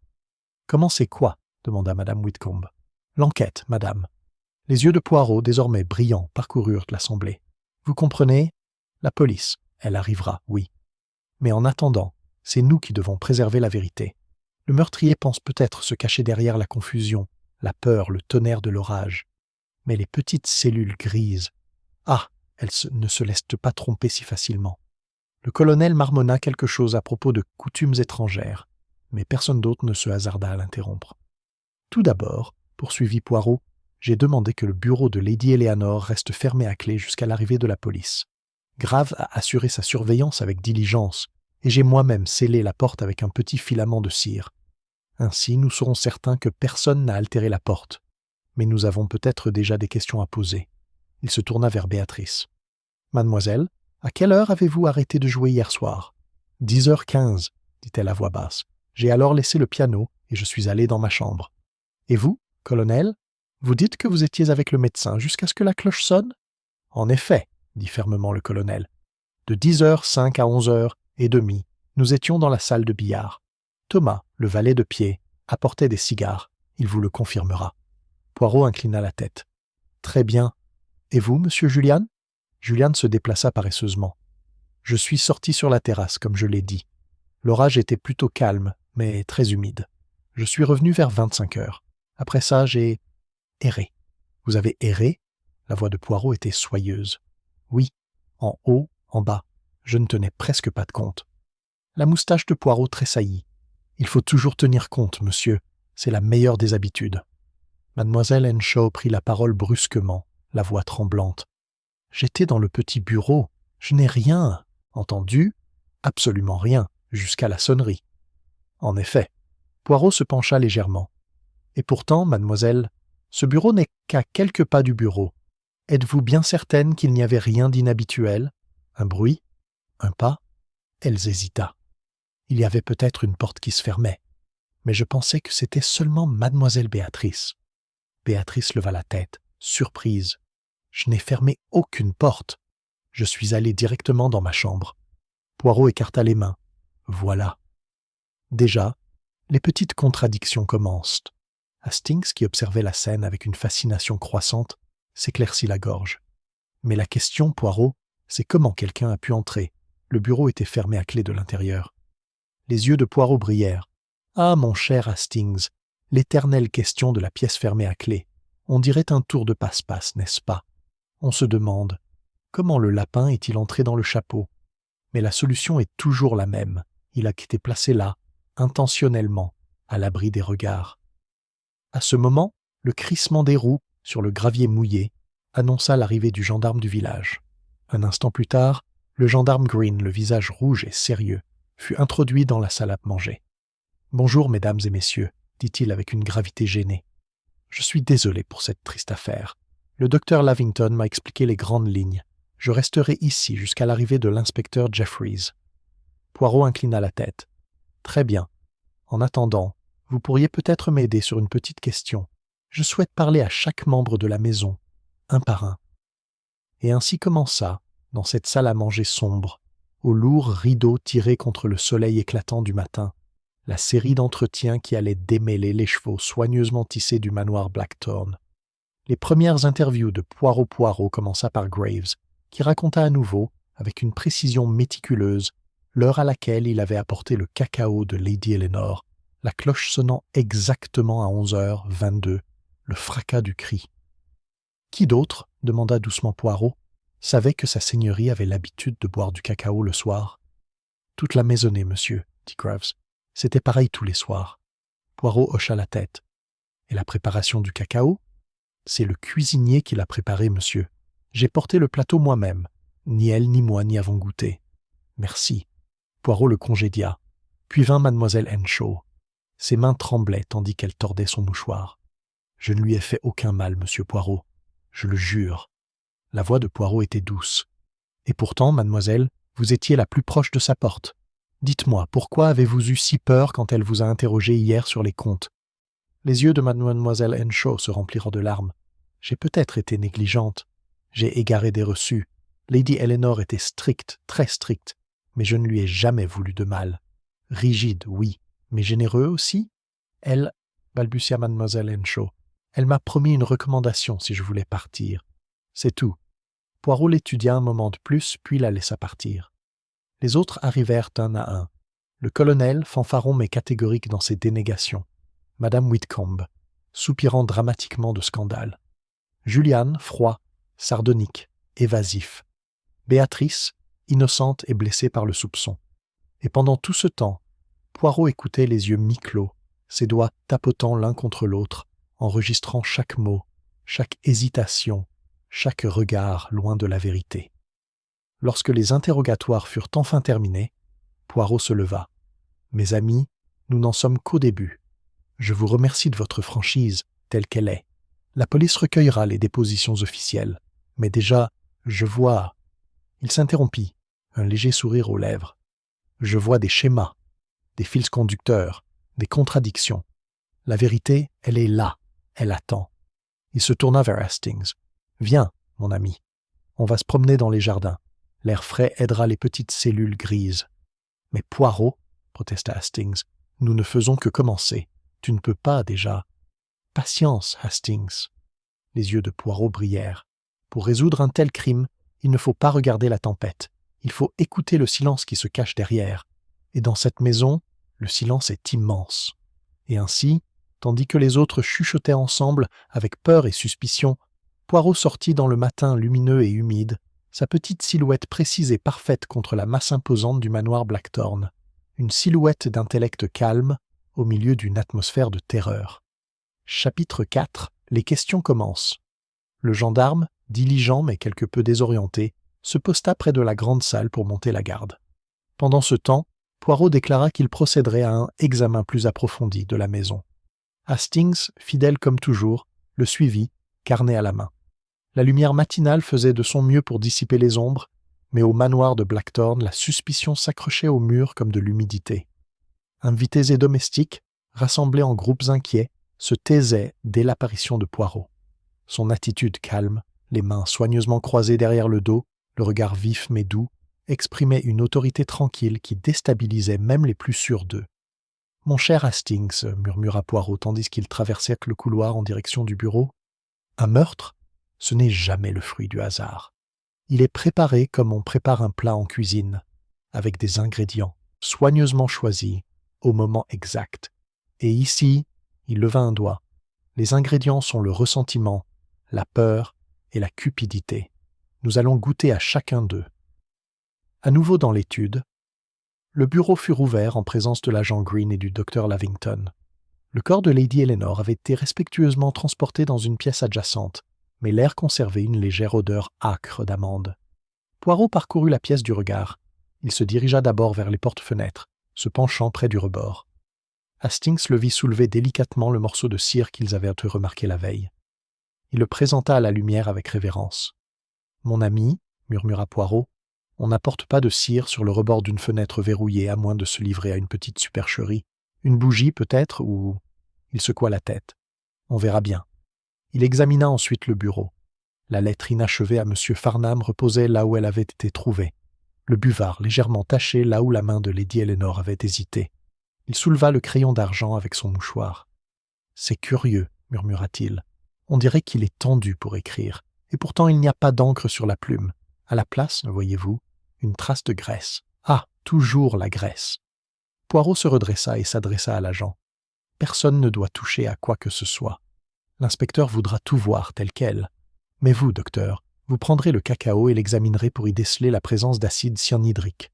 Commencer quoi ?» demanda madame Whitcomb. « L'enquête, madame. » Les yeux de Poirot, désormais brillants, parcoururent l'assemblée. « Vous comprenez ? La police, elle arrivera, oui. Mais en attendant, c'est nous qui devons préserver la vérité. Le meurtrier pense peut-être se cacher derrière la confusion, la peur, le tonnerre de l'orage. Mais les petites cellules grises, ah, elles ne se laissent pas tromper si facilement. » Le colonel marmonna quelque chose à propos de coutumes étrangères, mais personne d'autre ne se hasarda à l'interrompre. « Tout d'abord, poursuivit Poirot, j'ai demandé que le bureau de Lady Eleanor reste fermé à clé jusqu'à l'arrivée de la police. Grave a assuré sa surveillance avec diligence, et j'ai moi-même scellé la porte avec un petit filament de cire. Ainsi, nous serons certains que personne n'a altéré la porte. Mais nous avons peut-être déjà des questions à poser. » Il se tourna vers Béatrice. « Mademoiselle, à quelle heure avez-vous arrêté de jouer hier soir ? » « 10h15, dit-elle à voix basse. « J'ai alors laissé le piano et je suis allé dans ma chambre. »« Et vous, colonel, vous dites que vous étiez avec le médecin jusqu'à ce que la cloche sonne ? » ?»« En effet, dit fermement le colonel. De 10h05 à 11h30, nous étions dans la salle de billard. Thomas, Le valet de pied apportait des cigares, il vous le confirmera. Poirot inclina la tête. Très bien. Et vous, monsieur Julian? Julian se déplaça paresseusement. Je suis sorti sur la terrasse, comme je l'ai dit. L'orage était plutôt calme, mais très humide. Je suis revenu vers 25 heures. Après ça, j'ai erré. Vous avez erré? La voix de Poirot était soyeuse. Oui, en haut, en bas. Je ne tenais presque pas de compte. La moustache de Poirot tressaillit. Il faut toujours tenir compte, monsieur. C'est la meilleure des habitudes. Mademoiselle Henshaw prit la parole brusquement, la voix tremblante. J'étais dans le petit bureau. Je n'ai rien entendu, absolument rien, jusqu'à la sonnerie. En effet, Poirot se pencha légèrement. Et pourtant, mademoiselle, ce bureau n'est qu'à quelques pas du bureau. Êtes-vous bien certaine qu'il n'y avait rien d'inhabituel? Un bruit? Un pas? Elle hésita. Il y avait peut-être une porte qui se fermait, mais je pensais que c'était seulement mademoiselle Béatrice. Béatrice leva la tête, surprise. Je n'ai fermé aucune porte. Je suis allé directement dans ma chambre. Poirot écarta les mains. Voilà. Déjà, les petites contradictions commencent. Hastings, qui observait la scène avec une fascination croissante, s'éclaircit la gorge. Mais la question, Poirot, c'est comment quelqu'un a pu entrer. Le bureau était fermé à clé de l'intérieur. Les yeux de Poirot brillèrent. Ah, mon cher Hastings, l'éternelle question de la pièce fermée à clé. On dirait un tour de passe-passe, n'est-ce pas? On se demande, comment le lapin est-il entré dans le chapeau? Mais la solution est toujours la même. Il a été placé là, intentionnellement, à l'abri des regards. À ce moment, le crissement des roues, sur le gravier mouillé, annonça l'arrivée du gendarme du village. Un instant plus tard, le gendarme Green, le visage rouge et sérieux, fut introduit dans la salle à manger. « Bonjour, mesdames et messieurs, » dit-il avec une gravité gênée. « Je suis désolé pour cette triste affaire. Le docteur Lavington m'a expliqué les grandes lignes. Je resterai ici jusqu'à l'arrivée de l'inspecteur Jeffries. » Poirot inclina la tête. « Très bien. En attendant, vous pourriez peut-être m'aider sur une petite question. Je souhaite parler à chaque membre de la maison, un par un. » Et ainsi commença, dans cette salle à manger sombre, aux lourds rideaux tirés contre le soleil éclatant du matin, la série d'entretiens qui allait démêler les chevaux soigneusement tissés du manoir Blackthorn. Les premières interviews de Poirot commença par Graves, qui raconta à nouveau, avec une précision méticuleuse, l'heure à laquelle il avait apporté le cacao de Lady Eleanor, la cloche sonnant exactement à 11h22, le fracas du cri. Qui d'autre, demanda doucement Poirot, savait que sa seigneurie avait l'habitude de boire du cacao le soir? Toute la maisonnée, monsieur, dit Graves. C'était pareil tous les soirs. Poirot hocha la tête. Et la préparation du cacao? C'est le cuisinier qui l'a préparé, monsieur. J'ai porté le plateau moi-même. Ni elle ni moi n'y avons goûté. Merci. Poirot le congédia. Puis vint mademoiselle Henshaw. Ses mains tremblaient tandis qu'elle tordait son mouchoir. Je ne lui ai fait aucun mal, monsieur Poirot. Je le jure. La voix de Poirot était douce. Et pourtant, mademoiselle, vous étiez la plus proche de sa porte. Dites-moi, pourquoi avez-vous eu si peur quand elle vous a interrogé hier sur les comptes? Les yeux de mademoiselle Henshaw se remplirent de larmes. J'ai peut-être été négligente. J'ai égaré des reçus. Lady Eleanor était stricte, très stricte, mais je ne lui ai jamais voulu de mal. Rigide, oui, mais généreux aussi? Elle, balbutia mademoiselle Henshaw, elle m'a promis une recommandation si je voulais partir. C'est tout. Poirot l'étudia un moment de plus, puis la laissa partir. Les autres arrivèrent un à un. Le colonel, fanfaron mais catégorique dans ses dénégations. Madame Whitcomb, soupirant dramatiquement de scandale. Julian, froid, sardonique, évasif. Béatrice, innocente et blessée par le soupçon. Et pendant tout ce temps, Poirot écoutait les yeux mi-clos, ses doigts tapotant l'un contre l'autre, enregistrant chaque mot, chaque hésitation, chaque regard loin de la vérité. Lorsque les interrogatoires furent enfin terminés, Poirot se leva. « Mes amis, nous n'en sommes qu'au début. Je vous remercie de votre franchise, telle qu'elle est. La police recueillera les dépositions officielles. Mais déjà, je vois... » Il s'interrompit, un léger sourire aux lèvres. « Je vois des schémas, des fils conducteurs, des contradictions. La vérité, elle est là, elle attend. » Il se tourna vers Hastings. « Viens, mon ami. On va se promener dans les jardins. L'air frais aidera les petites cellules grises. »« Mais Poirot, protesta Hastings, Nous ne faisons que commencer. Tu ne peux pas déjà. Patience, Hastings. Les yeux de Poirot brillèrent. Pour résoudre un tel crime, il ne faut pas regarder la tempête. Il faut écouter le silence qui se cache derrière. Et dans cette maison, le silence est immense. Et ainsi, tandis que les autres chuchotaient ensemble, avec peur et suspicion, Poirot sortit dans le matin lumineux et humide, sa petite silhouette précise et parfaite contre la masse imposante du manoir Blackthorn, une silhouette d'intellect calme au milieu d'une atmosphère de terreur. Chapitre 4. Les questions commencent. Le gendarme, diligent mais quelque peu désorienté, se posta près de la grande salle pour monter la garde. Pendant ce temps, Poirot déclara qu'il procéderait à un examen plus approfondi de la maison. Hastings, fidèle comme toujours, le suivit, carnet à la main. La lumière matinale faisait de son mieux pour dissiper les ombres, mais au manoir de Blackthorn, la suspicion s'accrochait au mur comme de l'humidité. Invités et domestiques, rassemblés en groupes inquiets, se taisaient dès l'apparition de Poirot. Son attitude calme, les mains soigneusement croisées derrière le dos, le regard vif mais doux, exprimait une autorité tranquille qui déstabilisait même les plus sûrs d'eux. « Mon cher Hastings, » murmura Poirot tandis qu'il traversait le couloir en direction du bureau, « un meurtre, ce n'est jamais le fruit du hasard. Il est préparé comme on prépare un plat en cuisine, avec des ingrédients soigneusement choisis au moment exact. Et ici, il leva un doigt. Les ingrédients sont le ressentiment, la peur et la cupidité. Nous allons goûter à chacun d'eux. » À nouveau dans l'étude, le bureau fut rouvert en présence de l'agent Green et du docteur Lavington. Le corps de Lady Eleanor avait été respectueusement transporté dans une pièce adjacente, mais l'air conservait une légère odeur âcre d'amande. Poirot parcourut la pièce du regard. Il se dirigea d'abord vers les portes-fenêtres, se penchant près du rebord. Hastings le vit soulever délicatement le morceau de cire qu'ils avaient remarqué la veille. Il le présenta à la lumière avec révérence. « Mon ami, » murmura Poirot, « on n'apporte pas de cire sur le rebord d'une fenêtre verrouillée à moins de se livrer à une petite supercherie. Une bougie peut-être, ou... » Il secoua la tête. « On verra bien. » Il examina ensuite le bureau. La lettre inachevée à M. Farnham reposait là où elle avait été trouvée. Le buvard légèrement taché là où la main de Lady Eleanor avait hésité. Il souleva le crayon d'argent avec son mouchoir. « C'est curieux, » murmura-t-il. « On dirait qu'il est tendu pour écrire, et pourtant il n'y a pas d'encre sur la plume. À la place, voyez-vous, une trace de graisse. Ah, toujours la graisse !» Poirot se redressa et s'adressa à l'agent. « Personne ne doit toucher à quoi que ce soit. L'inspecteur voudra tout voir tel quel. Mais vous, docteur, vous prendrez le cacao et l'examinerez pour y déceler la présence d'acide cyanhydrique. »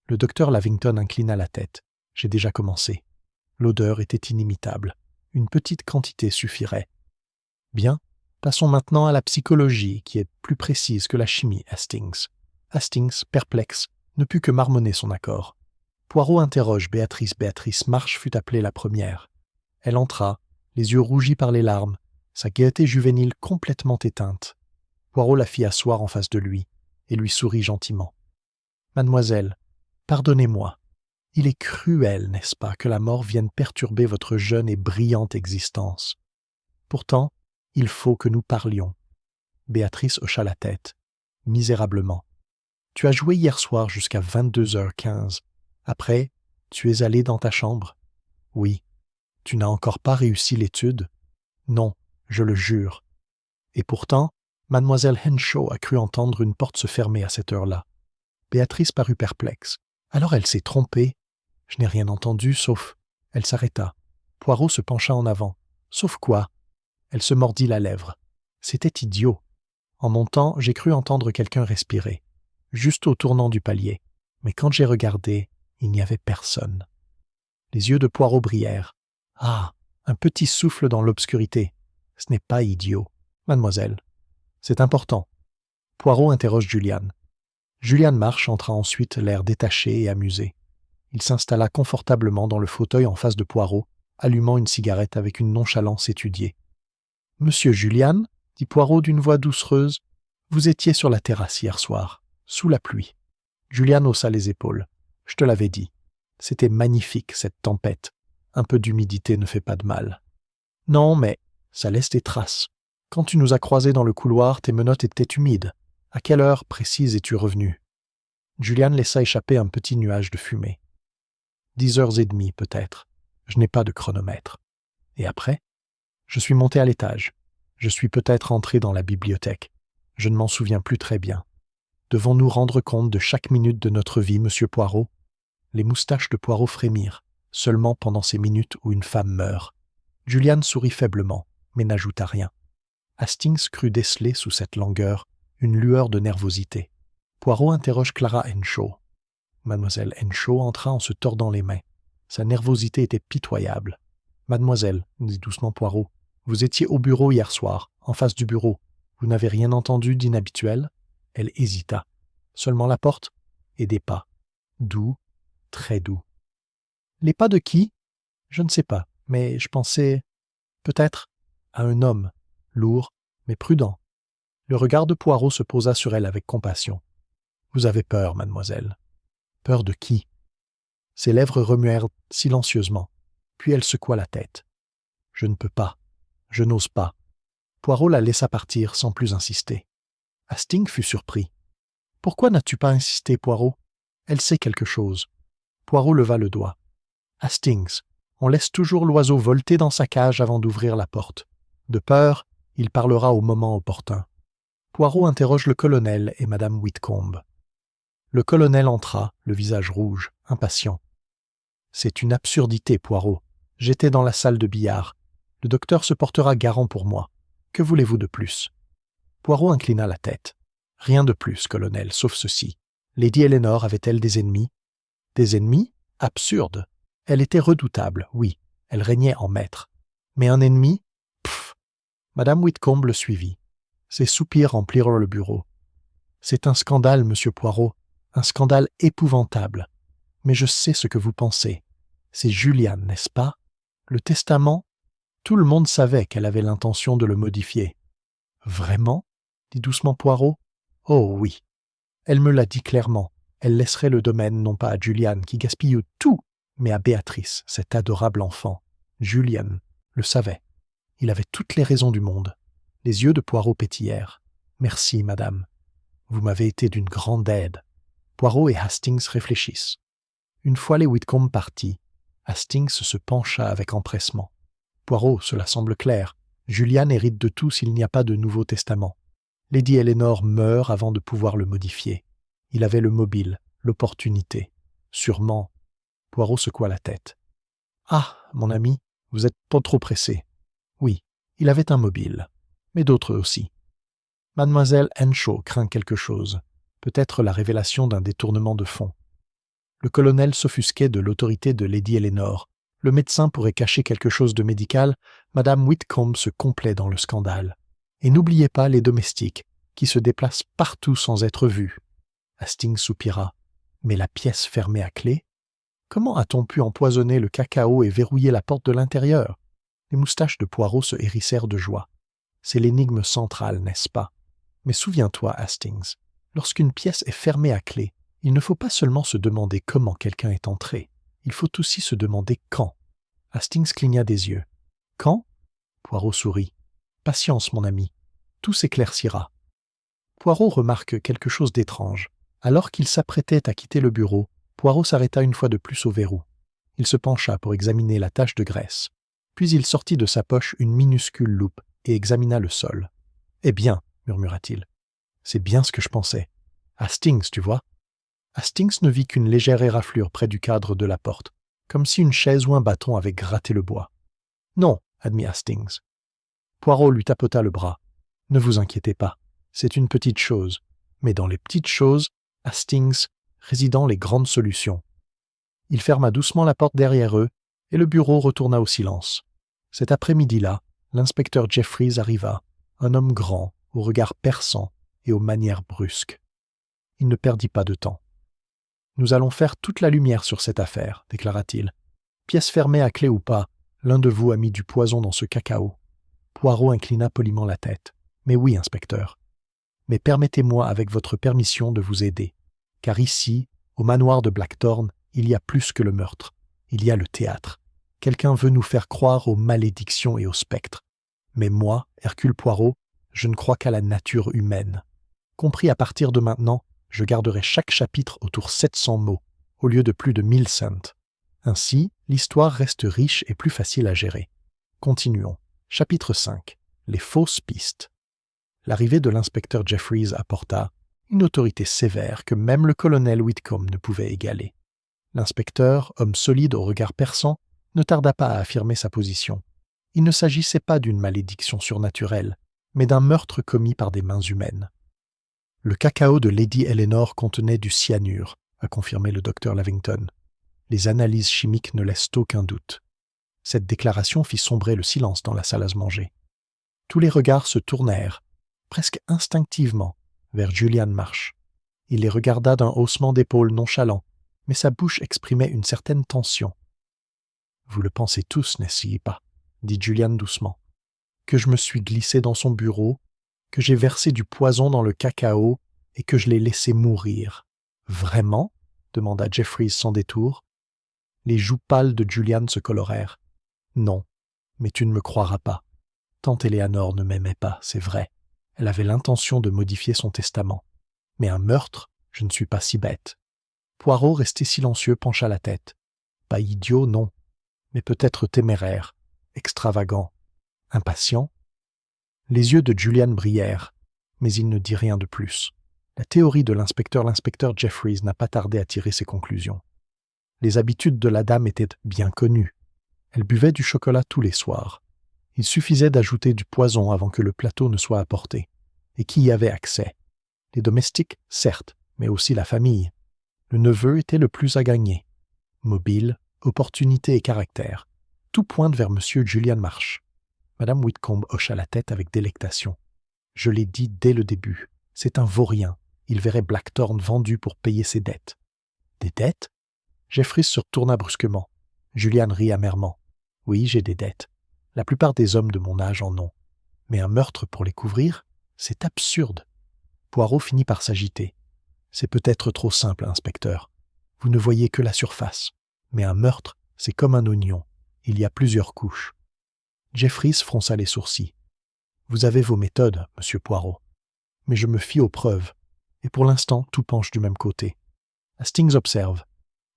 Le docteur Lavington inclina la tête. « J'ai déjà commencé. » L'odeur était inimitable. Une petite quantité suffirait. « Bien, passons maintenant à la psychologie, qui est plus précise que la chimie, Hastings. » Hastings, perplexe, ne put que marmonner son accord. Poirot interroge Béatrice. Béatrice Marsh fut appelée la première. Elle entra, les yeux rougis par les larmes, sa gaieté juvénile complètement éteinte. Poirot la fit asseoir en face de lui et lui sourit gentiment. « Mademoiselle, pardonnez-moi. Il est cruel, n'est-ce pas, que la mort vienne perturber votre jeune et brillante existence. Pourtant, il faut que nous parlions. » Béatrice hocha la tête, misérablement. « Tu as joué hier soir jusqu'à 22h15. Après, tu es allé dans ta chambre. »« Oui. »« Tu n'as encore pas réussi l'étude. »« Non, je le jure. » Et pourtant, mademoiselle Henshaw a cru entendre une porte se fermer à cette heure-là. Béatrice parut perplexe. Alors elle s'est trompée. Je n'ai rien entendu, sauf... Elle s'arrêta. Poirot se pencha en avant. Sauf quoi? Elle se mordit la lèvre. C'était idiot. En montant, j'ai cru entendre quelqu'un respirer, juste au tournant du palier. Mais quand j'ai regardé, il n'y avait personne. Les yeux de Poirot brillèrent. Ah, un petit souffle dans l'obscurité. Ce n'est pas idiot. Mademoiselle, c'est important. Poirot interroge Juliane. Juliane Marsh entra ensuite, l'air détaché et amusé. Il s'installa confortablement dans le fauteuil en face de Poirot, allumant une cigarette avec une nonchalance étudiée. « Monsieur Juliane, » dit Poirot d'une voix doucereuse, « vous étiez sur la terrasse hier soir, sous la pluie. » Juliane haussa les épaules. « Je te l'avais dit. C'était magnifique, cette tempête. Un peu d'humidité ne fait pas de mal. »« Non, mais ça laisse des traces. Quand tu nous as croisés dans le couloir, tes menottes étaient humides. À quelle heure précise es-tu revenu ?» Juliane laissa échapper un petit nuage de fumée. 10h30 peut-être. Je n'ai pas de chronomètre. Et après? Je suis monté à l'étage. Je suis peut-être entré dans la bibliothèque. Je ne m'en souviens plus très bien. Devons-nous rendre compte de chaque minute de notre vie, monsieur Poirot? Les moustaches de Poirot frémirent, seulement pendant ces minutes où une femme meurt. Julian sourit faiblement, mais n'ajouta rien. Hastings crut déceler sous cette langueur une lueur de nervosité. Poirot interroge Clara Henshaw. Mademoiselle Henshaw entra en se tordant les mains. Sa nervosité était pitoyable. « Mademoiselle, dit doucement Poirot, vous étiez au bureau hier soir, en face du bureau. Vous n'avez rien entendu d'inhabituel ?» Elle hésita. Seulement la porte et des pas. Doux, très doux. « Les pas de qui ? Je ne sais pas, mais je pensais, peut-être, à un homme, lourd, mais prudent. » Le regard de Poirot se posa sur elle avec compassion. « Vous avez peur, mademoiselle. » « Peur de qui ?» Ses lèvres remuèrent silencieusement, puis elle secoua la tête. « Je ne peux pas. Je n'ose pas. » Poirot la laissa partir sans plus insister. Hastings fut surpris. « Pourquoi n'as-tu pas insisté, Poirot ? Elle sait quelque chose. » Poirot leva le doigt. « Hastings, on laisse toujours l'oiseau volter dans sa cage avant d'ouvrir la porte. De peur, il parlera au moment opportun. » Poirot interroge le colonel et madame Whitcomb. Le colonel entra, le visage rouge, impatient. « C'est une absurdité, Poirot. J'étais dans la salle de billard. Le docteur se portera garant pour moi. Que voulez-vous de plus ?» Poirot inclina la tête. « Rien de plus, colonel, sauf ceci. Lady Eleanor avait-elle des ennemis ?»« Des ennemis ? Absurde. Elle était redoutable, oui. Elle régnait en maître. Mais un ennemi ? Pfff !» Madame Whitcomb le suivit. Ses soupirs remplirent le bureau. « C'est un scandale, monsieur Poirot. Un scandale épouvantable. Mais je sais ce que vous pensez. C'est Julian, n'est-ce pas? Le testament? Tout le monde savait qu'elle avait l'intention de le modifier. »« Vraiment ?» dit doucement Poirot. « Oh oui. Elle me l'a dit clairement. Elle laisserait le domaine non pas à Julian, qui gaspille tout, mais à Béatrice, cette adorable enfant. Julian le savait. Il avait toutes les raisons du monde. » Les yeux de Poirot pétillèrent. « Merci, madame. Vous m'avez été d'une grande aide. » Poirot et Hastings réfléchissent. Une fois les Whitcomb partis, Hastings se pencha avec empressement. « Poirot, cela semble clair. Julian hérite de tout s'il n'y a pas de Nouveau Testament. Lady Eleanor meurt avant de pouvoir le modifier. Il avait le mobile, l'opportunité. Sûrement. » Poirot secoua la tête. « Ah, mon ami, vous êtes pas trop pressé. Oui, il avait un mobile, mais d'autres aussi. Mademoiselle Henshaw craint quelque chose. Peut-être la révélation d'un détournement de fonds. Le colonel s'offusquait de l'autorité de Lady Eleanor. Le médecin pourrait cacher quelque chose de médical. Madame Whitcomb se complaît dans le scandale. Et n'oubliez pas les domestiques, qui se déplacent partout sans être vus. » Hastings soupira. « Mais la pièce fermée à clé? Comment a-t-on pu empoisonner le cacao et verrouiller la porte de l'intérieur ?» Les moustaches de Poirot se hérissèrent de joie. « C'est l'énigme centrale, n'est-ce pas? Mais souviens-toi, Hastings, lorsqu'une pièce est fermée à clé, il ne faut pas seulement se demander comment quelqu'un est entré, il faut aussi se demander quand. » Hastings cligna des yeux. « Quand ?» Poirot sourit. « Patience, mon ami, tout s'éclaircira. » Poirot remarque quelque chose d'étrange. Alors qu'il s'apprêtait à quitter le bureau, Poirot s'arrêta une fois de plus au verrou. Il se pencha pour examiner la tache de graisse. Puis il sortit de sa poche une minuscule loupe et examina le sol. « Eh bien, murmura-t-il, c'est bien ce que je pensais. Hastings, tu vois ?» Hastings ne vit qu'une légère éraflure près du cadre de la porte, comme si une chaise ou un bâton avait gratté le bois. « Non, » admit Hastings. Poirot lui tapota le bras. « Ne vous inquiétez pas, c'est une petite chose. Mais dans les petites choses, Hastings, résident les grandes solutions. » Il ferma doucement la porte derrière eux, et le bureau retourna au silence. Cet après-midi-là, l'inspecteur Jeffreys arriva, un homme grand, au regard perçant et aux manières brusques. Il ne perdit pas de temps. « Nous allons faire toute la lumière sur cette affaire, » déclara-t-il. « Pièce fermée à clé ou pas, l'un de vous a mis du poison dans ce cacao. » Poirot inclina poliment la tête. « Mais oui, inspecteur. Mais permettez-moi avec votre permission de vous aider. Car ici, au manoir de Blackthorn, il y a plus que le meurtre. Il y a le théâtre. Quelqu'un veut nous faire croire aux malédictions et aux spectres. Mais moi, Hercule Poirot, je ne crois qu'à la nature humaine. Compris à partir de maintenant, je garderai chaque chapitre autour 700 mots, au lieu de plus de 1000 cents. Ainsi, l'histoire reste riche et plus facile à gérer. Continuons. Chapitre 5. Les fausses pistes. L'arrivée de l'inspecteur Jeffries apporta une autorité sévère que même le colonel Whitcomb ne pouvait égaler. L'inspecteur, homme solide au regard perçant, ne tarda pas à affirmer sa position. Il ne s'agissait pas d'une malédiction surnaturelle, mais d'un meurtre commis par des mains humaines. Le cacao de Lady Eleanor contenait du cyanure, a confirmé le docteur Lavington. Les analyses chimiques ne laissent aucun doute. Cette déclaration fit sombrer le silence dans la salle à se manger. Tous les regards se tournèrent, presque instinctivement, vers Julian Marsh. Il les regarda d'un haussement d'épaules nonchalant, mais sa bouche exprimait une certaine tension. « Vous le pensez tous, n'est-ce pas ?» dit Julian doucement. « Que je me suis glissé dans son bureau, que j'ai versé du poison dans le cacao et que je l'ai laissé mourir. »« Vraiment ?» demanda Jeffries sans détour. Les joues pâles de Julian se colorèrent. « Non, mais tu ne me croiras pas. Tante Éléanore ne m'aimait pas, c'est vrai. Elle avait l'intention de modifier son testament. Mais un meurtre, je ne suis pas si bête. » Poirot, resté silencieux, pencha la tête. Pas idiot, non, mais peut-être téméraire, extravagant, impatient. Les yeux de Julian brillèrent, mais il ne dit rien de plus. La théorie de l'inspecteur Jeffries n'a pas tardé à tirer ses conclusions. Les habitudes de la dame étaient bien connues. Elle buvait du chocolat tous les soirs. Il suffisait d'ajouter du poison avant que le plateau ne soit apporté. Et qui y avait accès? Les domestiques, certes, mais aussi la famille. Le neveu était le plus à gagner. Mobile, opportunité et caractère. Tout pointe vers M. Julian Marsh. Madame Whitcomb hocha la tête avec délectation. Je l'ai dit dès le début. C'est un vaurien. Il verrait Blackthorn vendu pour payer ses dettes. Des dettes? Jeffries se retourna brusquement. Julian rit amèrement. Oui, j'ai des dettes. La plupart des hommes de mon âge en ont. Mais un meurtre pour les couvrir? C'est absurde. Poirot finit par s'agiter. C'est peut-être trop simple, inspecteur. Vous ne voyez que la surface. Mais un meurtre, c'est comme un oignon. Il y a plusieurs couches. Jeffries fronça les sourcils. Vous avez vos méthodes, monsieur Poirot. Mais je me fie aux preuves. Et pour l'instant, tout penche du même côté. Hastings observe.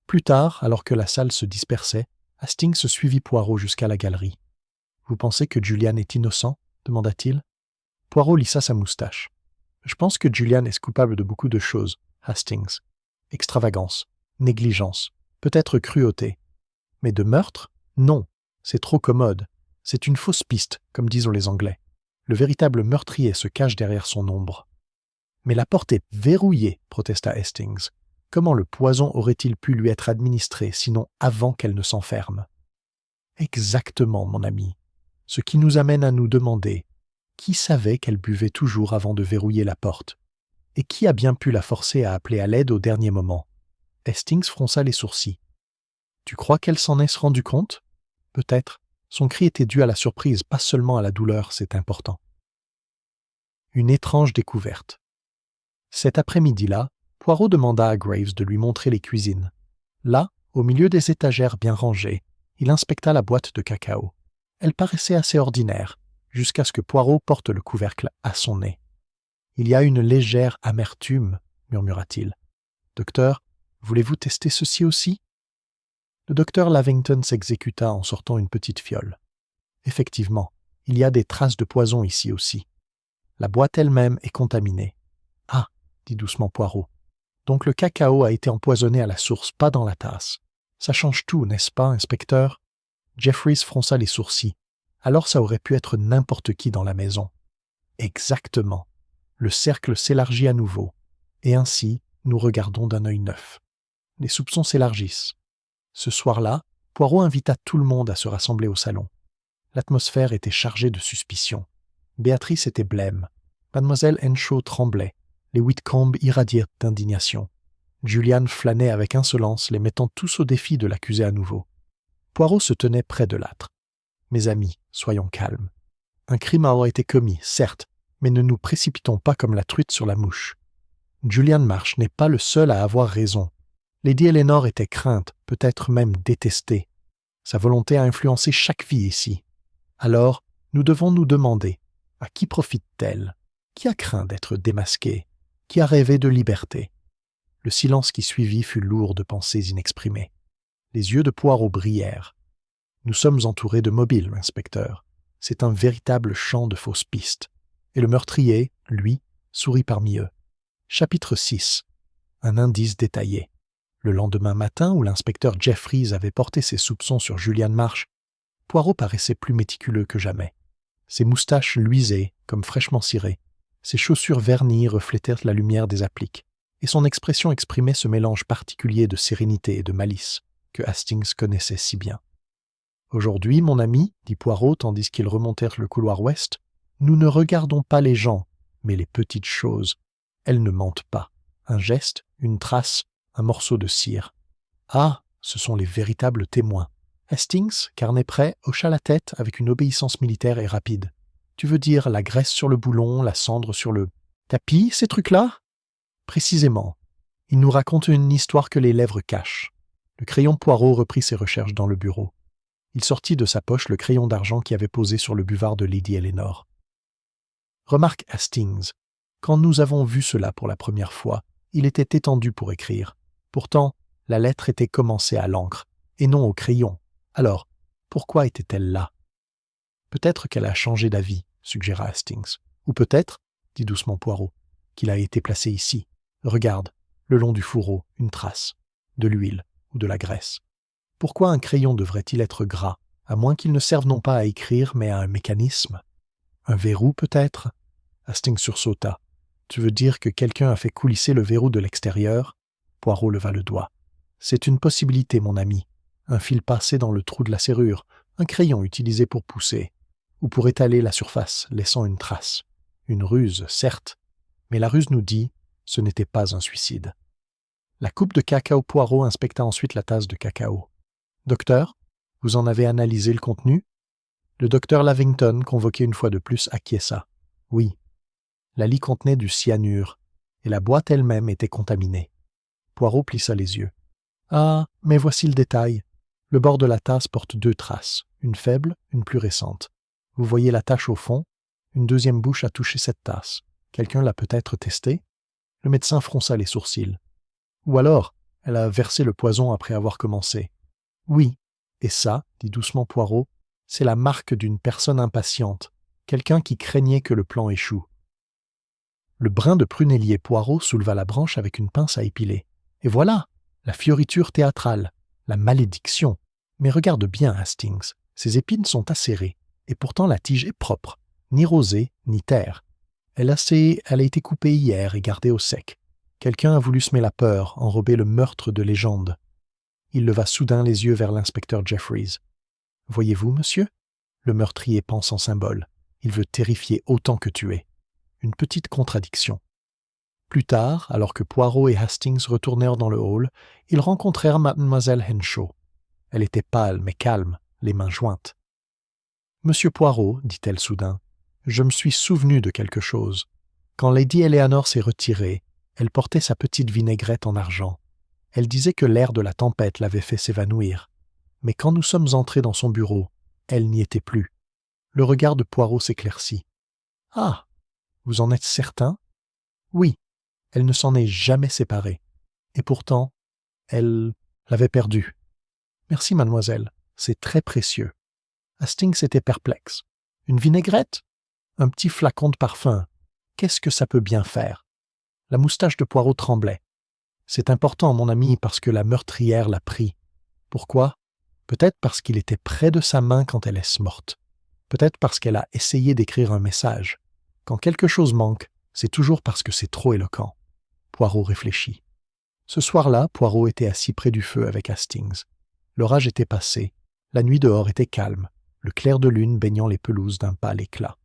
Plus tard, alors que la salle se dispersait, Hastings suivit Poirot jusqu'à la galerie. Vous pensez que Julian est innocent? Demanda-t-il. Poirot lissa sa moustache. Je pense que Julian est coupable de beaucoup de choses, Hastings. Extravagance, négligence, peut-être cruauté. Mais de meurtre? Non, c'est trop commode. C'est une fausse piste, comme disent les Anglais. Le véritable meurtrier se cache derrière son ombre. Mais la porte est verrouillée, protesta Hastings. Comment le poison aurait-il pu lui être administré, sinon avant qu'elle ne s'enferme? Exactement, mon ami. Ce qui nous amène à nous demander, qui savait qu'elle buvait toujours avant de verrouiller la porte? Et qui a bien pu la forcer à appeler à l'aide au dernier moment? Hastings fronça les sourcils. Tu crois qu'elle s'en est rendu compte? Peut-être. Son cri était dû à la surprise, pas seulement à la douleur, c'est important. Une étrange découverte. Cet après-midi-là, Poirot demanda à Graves de lui montrer les cuisines. Là, au milieu des étagères bien rangées, il inspecta la boîte de cacao. Elle paraissait assez ordinaire, jusqu'à ce que Poirot porte le couvercle à son nez. « Il y a une légère amertume, » murmura-t-il. « Docteur, voulez-vous tester ceci aussi ?» Le docteur Lavington s'exécuta en sortant une petite fiole. « Effectivement, il y a des traces de poison ici aussi. La boîte elle-même est contaminée. »« Ah !» dit doucement Poirot. « Donc le cacao a été empoisonné à la source, pas dans la tasse. Ça change tout, n'est-ce pas, inspecteur ?» Jeffries fronça les sourcils. Alors ça aurait pu être n'importe qui dans la maison. Exactement. Le cercle s'élargit à nouveau. Et ainsi, nous regardons d'un œil neuf. Les soupçons s'élargissent. Ce soir-là, Poirot invita tout le monde à se rassembler au salon. L'atmosphère était chargée de suspicion. Béatrice était blême. Mademoiselle Henshaw tremblait. Les Whitcomb irradiaient d'indignation. Julian flânait avec insolence, les mettant tous au défi de l'accuser à nouveau. Poirot se tenait près de l'âtre. « Mes amis, soyons calmes. Un crime aura été commis, certes, mais ne nous précipitons pas comme la truite sur la mouche. Julian Marsh n'est pas le seul à avoir raison. Lady Eleanor était crainte, peut-être même détestée. Sa volonté a influencé chaque vie ici. Alors, nous devons nous demander, à qui profite-t-elle? Qui a craint d'être démasqué? Qui a rêvé de liberté? Le silence qui suivit fut lourd de pensées inexprimées. Les yeux de Poirot brillèrent. « Nous sommes entourés de mobiles, inspecteur. C'est un véritable champ de fausses pistes. » Et le meurtrier, lui, sourit parmi eux. Chapitre 6. Un indice détaillé. Le lendemain matin, où l'inspecteur Jeffries avait porté ses soupçons sur Julian Marsh, Poirot paraissait plus méticuleux que jamais. Ses moustaches luisaient, comme fraîchement cirées. Ses chaussures vernies reflétèrent la lumière des appliques, et son expression exprimait ce mélange particulier de sérénité et de malice que Hastings connaissait si bien. « Aujourd'hui, mon ami, dit Poirot tandis qu'ils remontèrent le couloir ouest, nous ne regardons pas les gens, mais les petites choses. Elles ne mentent pas. Un geste, une trace, un morceau de cire. Ah, ce sont les véritables témoins. » Hastings, carnet prêt, hocha la tête avec une obéissance militaire et rapide. « Tu veux dire la graisse sur le boulon, la cendre sur le tapis, ces trucs-là » ? « Précisément. Il nous raconte une histoire que les lèvres cachent. » Le crayon Poirot reprit ses recherches dans le bureau. Il sortit de sa poche le crayon d'argent qui avait posé sur le buvard de Lady Eleanor. « Remarque Hastings, quand nous avons vu cela pour la première fois, il était étendu pour écrire. Pourtant, la lettre était commencée à l'encre, et non au crayon. Alors, pourquoi était-elle là ? » « Peut-être qu'elle a changé d'avis, suggéra Hastings. Ou peut-être, dit doucement Poirot, qu'il a été placé ici. Regarde, le long du fourreau, une trace, de l'huile ou de la graisse. Pourquoi un crayon devrait-il être gras, à moins qu'il ne serve non pas à écrire, mais à un mécanisme ? Un verrou, peut-être ? Hastings sursauta. Tu veux dire que quelqu'un a fait coulisser le verrou de l'extérieur ? Poirot leva le doigt. C'est une possibilité, mon ami. Un fil passé dans le trou de la serrure, un crayon utilisé pour pousser, ou pour étaler la surface, laissant une trace. Une ruse, certes, mais la ruse nous dit, ce n'était pas un suicide. La coupe de cacao Poirot inspecta ensuite la tasse de cacao. « Docteur, vous en avez analysé le contenu ?» Le docteur Lavington, convoqué une fois de plus, acquiesça. « Oui. » La lie contenait du cyanure, et la boîte elle-même était contaminée. Poirot plissa les yeux. « Ah, mais voici le détail. Le bord de la tasse porte 2 traces, une faible, une plus récente. Vous voyez la tache au fond? Une deuxième bouche a touché cette tasse. Quelqu'un l'a peut-être testée? » Le médecin fronça les sourcils. « Ou alors, elle a versé le poison après avoir commencé. »« Oui, et ça, dit doucement Poirot, c'est la marque d'une personne impatiente, quelqu'un qui craignait que le plan échoue. » Le brin de prunellier Poirot souleva la branche avec une pince à épiler. « Et voilà, la fioriture théâtrale, la malédiction. Mais regarde bien, Hastings, ces épines sont acérées, et pourtant la tige est propre, ni rosée, ni terre. Elle a été coupée hier et gardée au sec. Quelqu'un a voulu semer la peur, enrober le meurtre de légende. » Il leva soudain les yeux vers l'inspecteur Jeffries. « Voyez-vous, monsieur ? Le meurtrier pense en symbole. Il veut terrifier autant que tuer. Une petite contradiction. » Plus tard, alors que Poirot et Hastings retournèrent dans le hall, ils rencontrèrent mademoiselle Henshaw. Elle était pâle mais calme, les mains jointes. « Monsieur Poirot, dit-elle soudain, je me suis souvenu de quelque chose. Quand Lady Eleanor s'est retirée, elle portait sa petite vinaigrette en argent. Elle disait que l'air de la tempête l'avait fait s'évanouir. Mais quand nous sommes entrés dans son bureau, elle n'y était plus. » Le regard de Poirot s'éclaircit. « Ah, vous en êtes certain ? » ?»« Oui, elle ne s'en est jamais séparée. Et pourtant, elle l'avait perdue. »« Merci, mademoiselle, c'est très précieux. » Hastings était perplexe. « Une vinaigrette ? Un petit flacon de parfum. Qu'est-ce que ça peut bien faire ?» La moustache de Poirot tremblait. « C'est important, mon ami, parce que la meurtrière l'a pris. Pourquoi ? Peut-être parce qu'il était près de sa main quand elle est morte. Peut-être parce qu'elle a essayé d'écrire un message. Quand quelque chose manque, c'est toujours parce que c'est trop éloquent. » Poirot réfléchit. Ce soir-là, Poirot était assis près du feu avec Hastings. L'orage était passé, la nuit dehors était calme, le clair de lune baignant les pelouses d'un pâle éclat.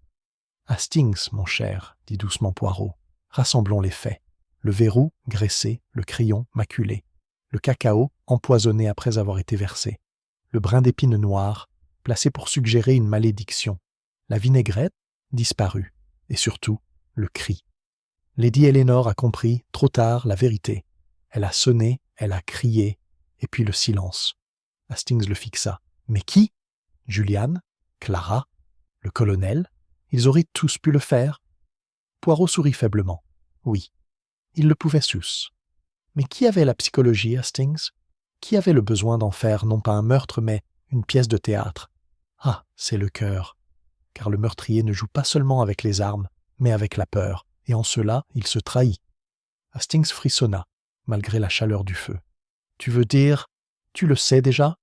« Hastings, mon cher, dit doucement Poirot, rassemblons les faits. Le verrou, graissé, le crayon, maculé. Le cacao, empoisonné après avoir été versé. Le brin d'épine noire, placé pour suggérer une malédiction. La vinaigrette, disparue. Et surtout, le cri. Lady Eleanor a compris, trop tard, la vérité. Elle a sonné, elle a crié, et puis le silence. Hastings le fixa. Mais qui ? Julian ? Clara ? Le colonel ? Ils auraient tous pu le faire. Poirot sourit faiblement. Oui, ils le pouvaient tous. Mais qui avait la psychologie, Hastings ? Qui avait le besoin d'en faire non pas un meurtre, mais une pièce de théâtre? Ah, c'est le cœur. Car le meurtrier ne joue pas seulement avec les armes, mais avec la peur, et en cela, il se trahit. Hastings frissonna, malgré la chaleur du feu. « Tu veux dire, tu le sais déjà ?»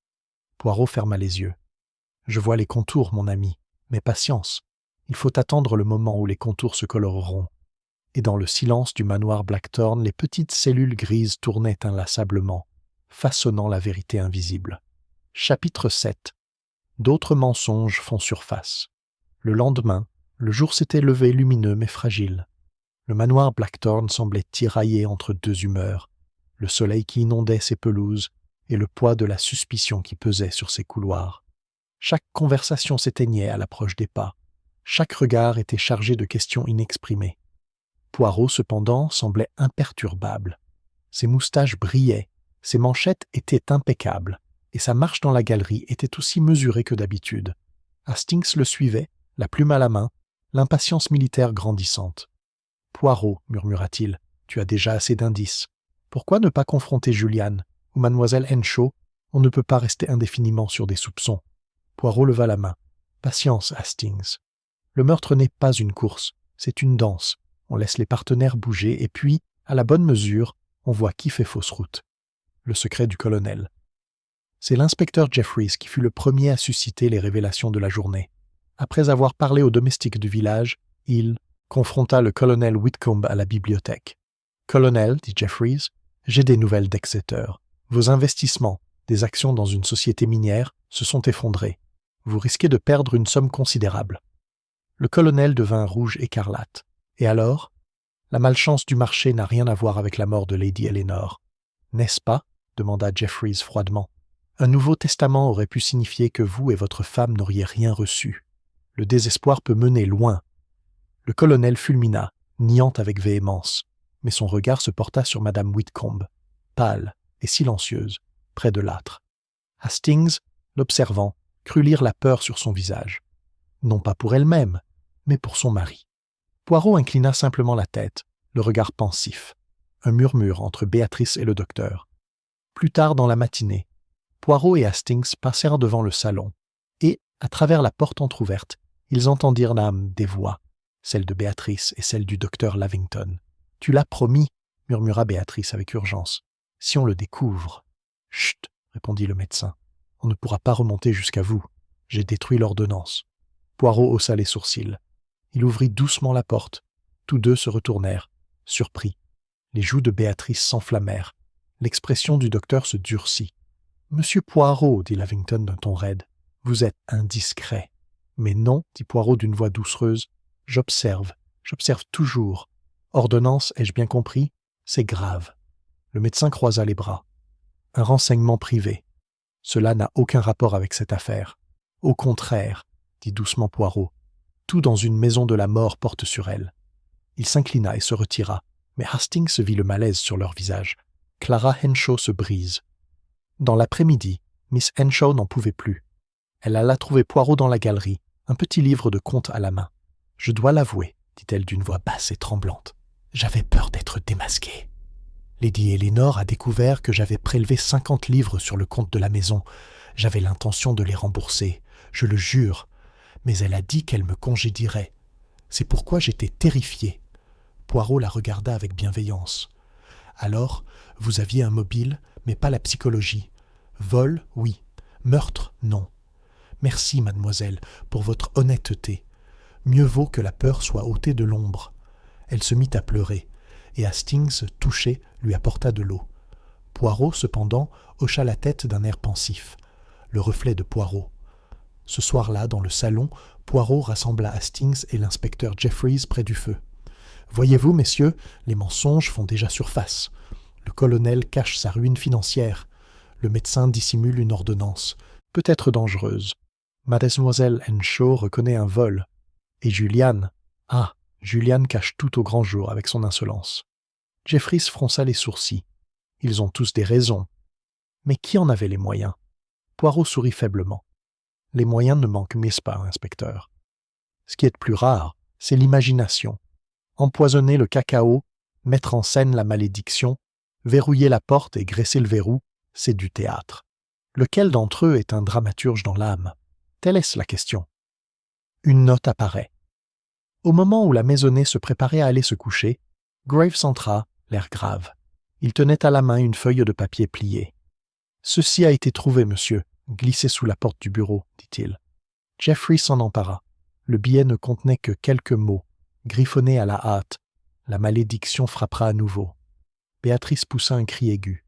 Poirot ferma les yeux. « Je vois les contours, mon ami, mais patience. Il faut attendre le moment où les contours se coloreront. » Et dans le silence du manoir Blackthorn, les petites cellules grises tournaient inlassablement, façonnant la vérité invisible. Chapitre 7. D'autres mensonges font surface. Le lendemain, le jour s'était levé lumineux mais fragile. Le manoir Blackthorn semblait tiraillé entre deux humeurs, le soleil qui inondait ses pelouses et le poids de la suspicion qui pesait sur ses couloirs. Chaque conversation s'éteignait à l'approche des pas. Chaque regard était chargé de questions inexprimées. Poirot, cependant, semblait imperturbable. Ses moustaches brillaient, ses manchettes étaient impeccables, et sa marche dans la galerie était aussi mesurée que d'habitude. Hastings le suivait, la plume à la main, l'impatience militaire grandissante. « Poirot, murmura-t-il, tu as déjà assez d'indices. Pourquoi ne pas confronter Juliane ou mademoiselle Henshaw? On ne peut pas rester indéfiniment sur des soupçons. » Poirot leva la main. « Patience, Hastings. Le meurtre n'est pas une course, c'est une danse. On laisse les partenaires bouger et puis, à la bonne mesure, on voit qui fait fausse route. » Le secret du colonel. C'est l'inspecteur Jeffries qui fut le premier à susciter les révélations de la journée. Après avoir parlé aux domestiques du village, il confronta le colonel Whitcomb à la bibliothèque. « Colonel, dit Jeffries, j'ai des nouvelles d'Exeter. Vos investissements, des actions dans une société minière, se sont effondrés. Vous risquez de perdre une somme considérable. » Le colonel devint rouge écarlate. « Et alors ? La malchance du marché n'a rien à voir avec la mort de Lady Eleanor. N'est-ce pas ? Demanda Jeffries froidement. Un nouveau testament aurait pu signifier que vous et votre femme n'auriez rien reçu. Le désespoir peut mener loin. Le colonel fulmina, niant avec véhémence, mais son regard se porta sur madame Whitcomb, pâle et silencieuse, près de l'âtre. Hastings, l'observant, crut lire la peur sur son visage. Non pas pour elle-même, mais pour son mari. Poirot inclina simplement la tête, le regard pensif. Un murmure entre Béatrice et le docteur. Plus tard dans la matinée, Poirot et Hastings passèrent devant le salon, et, à travers la porte entr'ouverte, ils entendirent des voix, celle de Béatrice et celle du docteur Lavington. « Tu l'as promis, » murmura Béatrice avec urgence. « Si on le découvre. »« Chut !» répondit le médecin. « On ne pourra pas remonter jusqu'à vous. J'ai détruit l'ordonnance. » Poirot haussa les sourcils. Il ouvrit doucement la porte. Tous deux se retournèrent, surpris. Les joues de Béatrice s'enflammèrent. L'expression du docteur se durcit. « Monsieur Poirot, dit Lavington d'un ton raide, vous êtes indiscret. »« Mais non, dit Poirot d'une voix doucereuse, j'observe toujours. Ordonnance, ai-je bien compris? C'est grave. » Le médecin croisa les bras. « Un renseignement privé. Cela n'a aucun rapport avec cette affaire. Au contraire, dit doucement Poirot, tout dans une maison de la mort porte sur elle. » Il s'inclina et se retira, mais Hastings vit le malaise sur leur visage. Clara Henshaw se brise. Dans l'après-midi, Miss Henshaw n'en pouvait plus. Elle alla trouver Poirot dans la galerie, un petit livre de contes à la main. « Je dois l'avouer, dit-elle d'une voix basse et tremblante. J'avais peur d'être démasquée. Lady Eleanor a découvert que j'avais prélevé 50 livres sur le compte de la maison. J'avais l'intention de les rembourser, je le jure. Mais elle a dit qu'elle me congédierait. C'est pourquoi j'étais terrifié. » Poirot la regarda avec bienveillance. « Alors, vous aviez un mobile, mais pas la psychologie. Vol, oui. Meurtre, non. Merci, mademoiselle, pour votre honnêteté. Mieux vaut que la peur soit ôtée de l'ombre. » Elle se mit à pleurer, et Hastings, touché, lui apporta de l'eau. Poirot, cependant, hocha la tête d'un air pensif. Le reflet de Poirot. Ce soir-là, dans le salon, Poirot rassembla Hastings et l'inspecteur Jeffries près du feu. « Voyez-vous, messieurs, les mensonges font déjà surface. Le colonel cache sa ruine financière. Le médecin dissimule une ordonnance, peut-être dangereuse. Mademoiselle Henshaw reconnaît un vol. Et Juliane... Ah, Juliane cache tout au grand jour avec son insolence. » Jeffries fronça les sourcils. Ils ont tous des raisons. Mais qui en avait les moyens? Poirot sourit faiblement. Les moyens ne manquent pas, inspecteur. Ce qui est de plus rare, c'est l'imagination. Empoisonner le cacao, mettre en scène la malédiction, verrouiller la porte et graisser le verrou, c'est du théâtre. Lequel d'entre eux est un dramaturge dans l'âme? Telle est la question. Une note apparaît. Au moment où la maisonnée se préparait à aller se coucher, Graves entra, l'air grave. Il tenait à la main une feuille de papier pliée. « Ceci a été trouvé, monsieur, glissé sous la porte du bureau, dit-il. » Jeffrey s'en empara. Le billet ne contenait que quelques mots, griffonnés à la hâte. La malédiction frappera à nouveau. Béatrice poussa un cri aigu.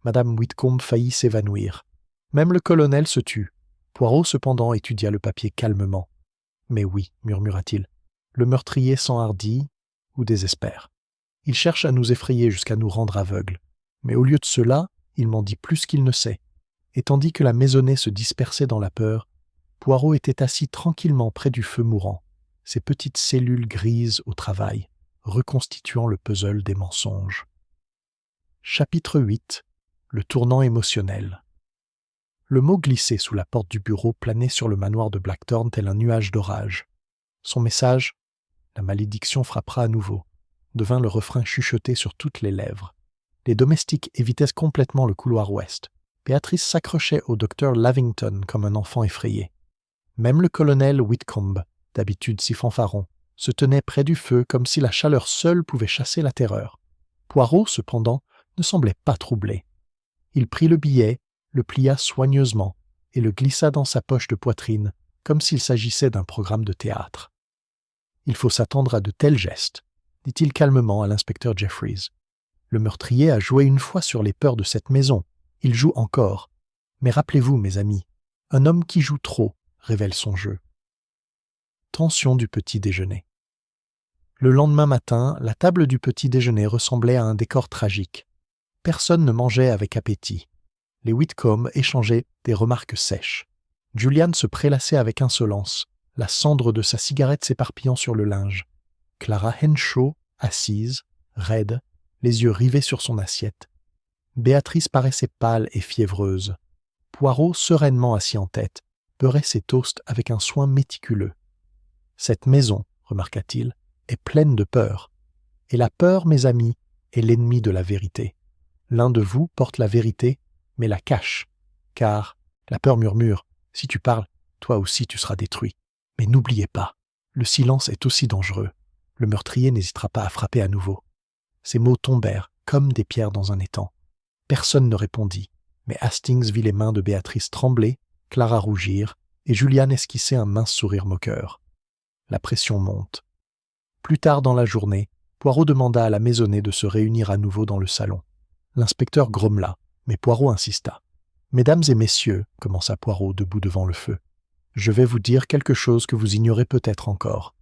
Madame Whitcomb faillit s'évanouir. Même le colonel se tut. Poirot, cependant, étudia le papier calmement. « Mais oui, murmura-t-il, le meurtrier s'enhardit ou désespère. Il cherche à nous effrayer jusqu'à nous rendre aveugles. Mais au lieu de cela, il m'en dit plus qu'il ne sait. » Et tandis que la maisonnée se dispersait dans la peur, Poirot était assis tranquillement près du feu mourant, ses petites cellules grises au travail, reconstituant le puzzle des mensonges. Chapitre 8. Le tournant émotionnel. Le mot glissé sous la porte du bureau planait sur le manoir de Blackthorn tel un nuage d'orage. Son message, la malédiction frappera à nouveau, devint le refrain chuchoté sur toutes les lèvres. Les domestiques évitaient complètement le couloir ouest. Béatrice s'accrochait au docteur Lavington comme un enfant effrayé. Même le colonel Whitcomb, d'habitude si fanfaron, se tenait près du feu comme si la chaleur seule pouvait chasser la terreur. Poirot, cependant, ne semblait pas troublé. Il prit le billet, le plia soigneusement et le glissa dans sa poche de poitrine, comme s'il s'agissait d'un programme de théâtre. « Il faut s'attendre à de tels gestes, » dit-il calmement à l'inspecteur Jeffreys. « Le meurtrier a joué une fois sur les peurs de cette maison. Il joue encore. Mais rappelez-vous, mes amis, un homme qui joue trop révèle son jeu. » Tension du petit déjeuner. Le lendemain matin, la table du petit déjeuner ressemblait à un décor tragique. Personne ne mangeait avec appétit. Les Whitcomb échangeaient des remarques sèches. Julian se prélassait avec insolence, la cendre de sa cigarette s'éparpillant sur le linge. Clara Henshaw, assise, raide, les yeux rivés sur son assiette. Béatrice paraissait pâle et fiévreuse. Poirot, sereinement assis en tête, beurrait ses toasts avec un soin méticuleux. « Cette maison, remarqua-t-il, est pleine de peur. Et la peur, mes amis, est l'ennemi de la vérité. L'un de vous porte la vérité, mais la cache. Car, la peur murmure, si tu parles, toi aussi tu seras détruit. Mais n'oubliez pas, le silence est aussi dangereux. Le meurtrier n'hésitera pas à frapper à nouveau. » Ces mots tombèrent comme des pierres dans un étang. Personne ne répondit, mais Hastings vit les mains de Béatrice trembler, Clara rougir, et Julian esquisser un mince sourire moqueur. La pression monte. Plus tard dans la journée, Poirot demanda à la maisonnée de se réunir à nouveau dans le salon. L'inspecteur grommela, mais Poirot insista. « Mesdames et messieurs, commença Poirot debout devant le feu, je vais vous dire quelque chose que vous ignorez peut-être encore.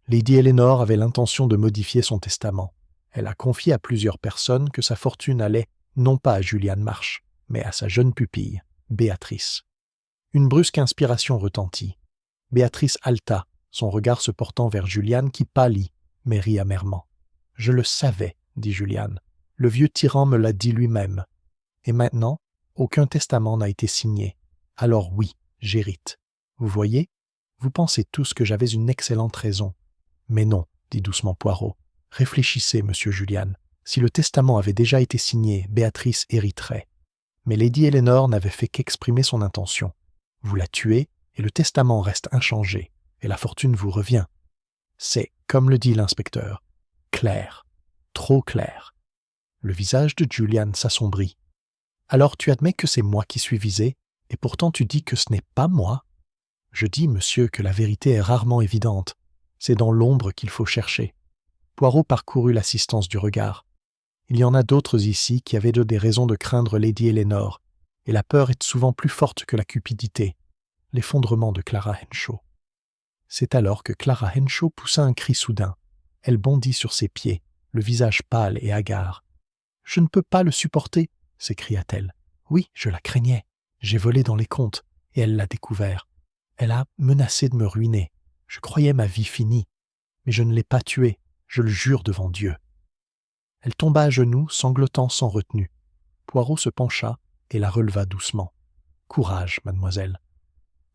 Lady Eleanor avait l'intention de modifier son testament. Elle a confié à plusieurs personnes que sa fortune allait non pas à Julian Marsh, mais à sa jeune pupille, Béatrice. » Une brusque inspiration retentit. Béatrice haleta, son regard se portant vers Julian qui pâlit, mais rit amèrement. « Je le savais, » dit Julian. « Le vieux tyran me l'a dit lui-même. Et maintenant, aucun testament n'a été signé. Alors oui, j'hérite. Vous voyez, vous pensez tous que j'avais une excellente raison. Mais non, dit doucement Poirot. Réfléchissez, monsieur Julian. Si le testament avait déjà été signé, Béatrice hériterait. Mais Lady Eleanor n'avait fait qu'exprimer son intention. Vous la tuez, et le testament reste inchangé, et la fortune vous revient. C'est, comme le dit l'inspecteur, clair, trop clair. » Le visage de Julian s'assombrit. « Alors tu admets que c'est moi qui suis visé, et pourtant tu dis que ce n'est pas moi ? Je dis, monsieur, que la vérité est rarement évidente. C'est dans l'ombre qu'il faut chercher. » Poirot parcourut l'assistance du regard. Il y en a d'autres ici qui avaient des raisons de craindre Lady Eleanor, et la peur est souvent plus forte que la cupidité. L'effondrement de Clara Henshaw. C'est alors que Clara Henshaw poussa un cri soudain. Elle bondit sur ses pieds, le visage pâle et hagard. « Je ne peux pas le supporter !» s'écria-t-elle. « Oui, je la craignais. J'ai volé dans les comptes, et elle l'a découvert. Elle a menacé de me ruiner. Je croyais ma vie finie. Mais je ne l'ai pas tuée, je le jure devant Dieu. » Elle tomba à genoux, sanglotant sans retenue. Poirot se pencha et la releva doucement. « Courage, mademoiselle.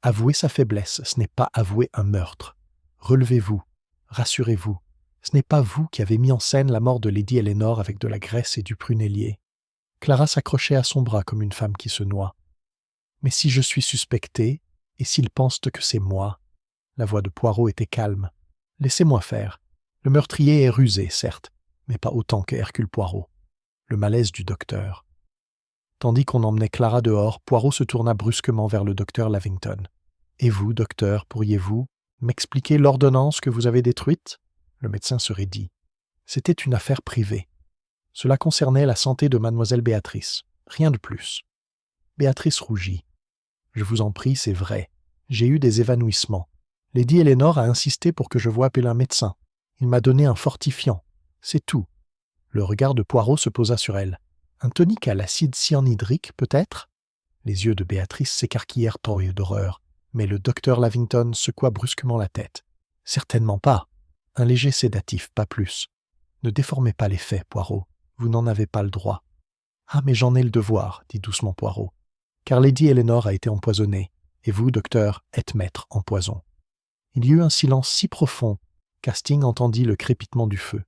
Avouer sa faiblesse, ce n'est pas avouer un meurtre. Relevez-vous, rassurez-vous. Ce n'est pas vous qui avez mis en scène la mort de Lady Eleanor avec de la graisse et du prunellier. Clara s'accrochait à son bras comme une femme qui se noie. « Mais si je suis suspectée, et s'ils pensent que c'est moi ?» La voix de Poirot était calme. « Laissez-moi faire. Le meurtrier est rusé, certes, mais pas autant que Hercule Poirot. » Le malaise du docteur. Tandis qu'on emmenait Clara dehors, Poirot se tourna brusquement vers le docteur Lavington. « Et vous, docteur, pourriez-vous m'expliquer l'ordonnance que vous avez détruite ?» Le médecin se raidit. C'était une affaire privée. Cela concernait la santé de mademoiselle Béatrice. Rien de plus. Béatrice rougit. « Je vous en prie, c'est vrai. J'ai eu des évanouissements. Lady Eleanor a insisté pour que je voie appeler un médecin. Il m'a donné un fortifiant. C'est tout. » Le regard de Poirot se posa sur elle. « Un tonique à l'acide cyanhydrique, peut-être ?» Les yeux de Béatrice s'écarquillèrent d'horreur, mais le docteur Lavington secoua brusquement la tête. « Certainement pas. Un léger sédatif, pas plus. Ne déformez pas les faits, Poirot. Vous n'en avez pas le droit. »« Ah, mais j'en ai le devoir, » dit doucement Poirot. « Car Lady Eleanor a été empoisonnée, et vous, docteur, êtes maître en poison. » Il y eut un silence si profond qu'Hastings entendit le crépitement du feu.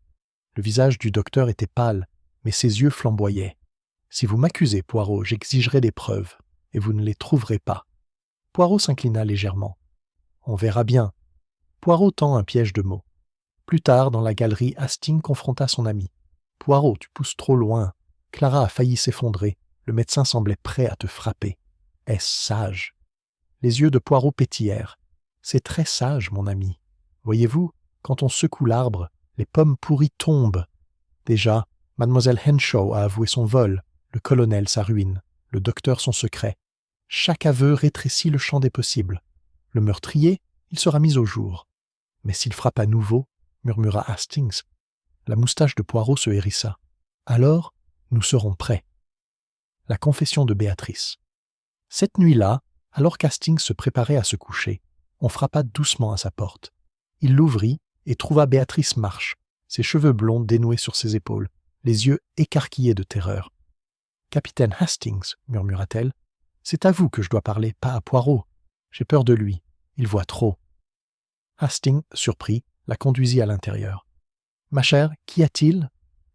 Le visage du docteur était pâle, mais ses yeux flamboyaient. « Si vous m'accusez, Poirot, j'exigerai des preuves, et vous ne les trouverez pas. » Poirot s'inclina légèrement. « On verra bien. » Poirot tend un piège de mots. Plus tard, dans la galerie, Hastings confronta son ami. « Poirot, tu pousses trop loin. Clara a failli s'effondrer. Le médecin semblait prêt à te frapper. Est-ce sage ?» Les yeux de Poirot pétillèrent. « C'est très sage, mon ami. Voyez-vous, quand on secoue l'arbre, les pommes pourries tombent. Déjà, mademoiselle Henshaw a avoué son vol, le colonel sa ruine, le docteur son secret. Chaque aveu rétrécit le champ des possibles. Le meurtrier, il sera mis au jour. Mais s'il frappe à nouveau, murmura Hastings. La moustache de Poirot se hérissa. Alors, nous serons prêts. La confession de Béatrice. Cette nuit-là, alors qu'Hastings se préparait à se coucher, on frappa doucement à sa porte. Il l'ouvrit et trouva Béatrice Marsh, ses cheveux blonds dénoués sur ses épaules, les yeux écarquillés de terreur. « Capitaine Hastings, » murmura-t-elle, « c'est à vous que je dois parler, pas à Poirot. J'ai peur de lui, il voit trop. » Hastings, surpris, la conduisit à l'intérieur. « Ma chère, qu'y a-t-il »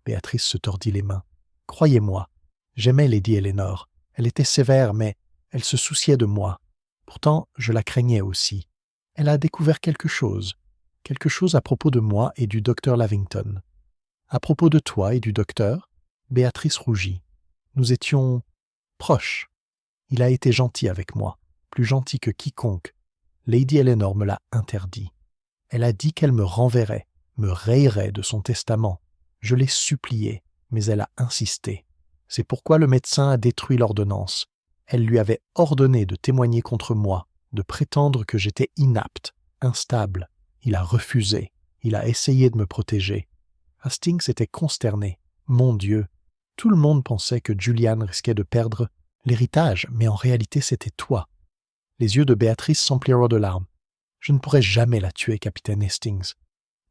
Béatrice se tordit les mains. « Croyez-moi, j'aimais Lady Eleanor. Elle était sévère, mais elle se souciait de moi. Pourtant, je la craignais aussi. Elle a découvert quelque chose à propos de moi et du docteur Lavington. À propos de toi et du docteur, Béatrice rougit. Nous étions proches. Il a été gentil avec moi, plus gentil que quiconque. Lady Eleanor me l'a interdit. Elle a dit qu'elle me renverrait, me rayerait de son testament. Je l'ai suppliée, mais elle a insisté. C'est pourquoi le médecin a détruit l'ordonnance. Elle lui avait ordonné de témoigner contre moi, de prétendre que j'étais inapte, instable. Il a refusé. Il a essayé de me protéger. Hastings était consterné. Mon Dieu! Tout le monde pensait que Julian risquait de perdre l'héritage, mais en réalité c'était toi. Les yeux de Béatrice s'emplirent de larmes. Je ne pourrais jamais la tuer, capitaine Hastings.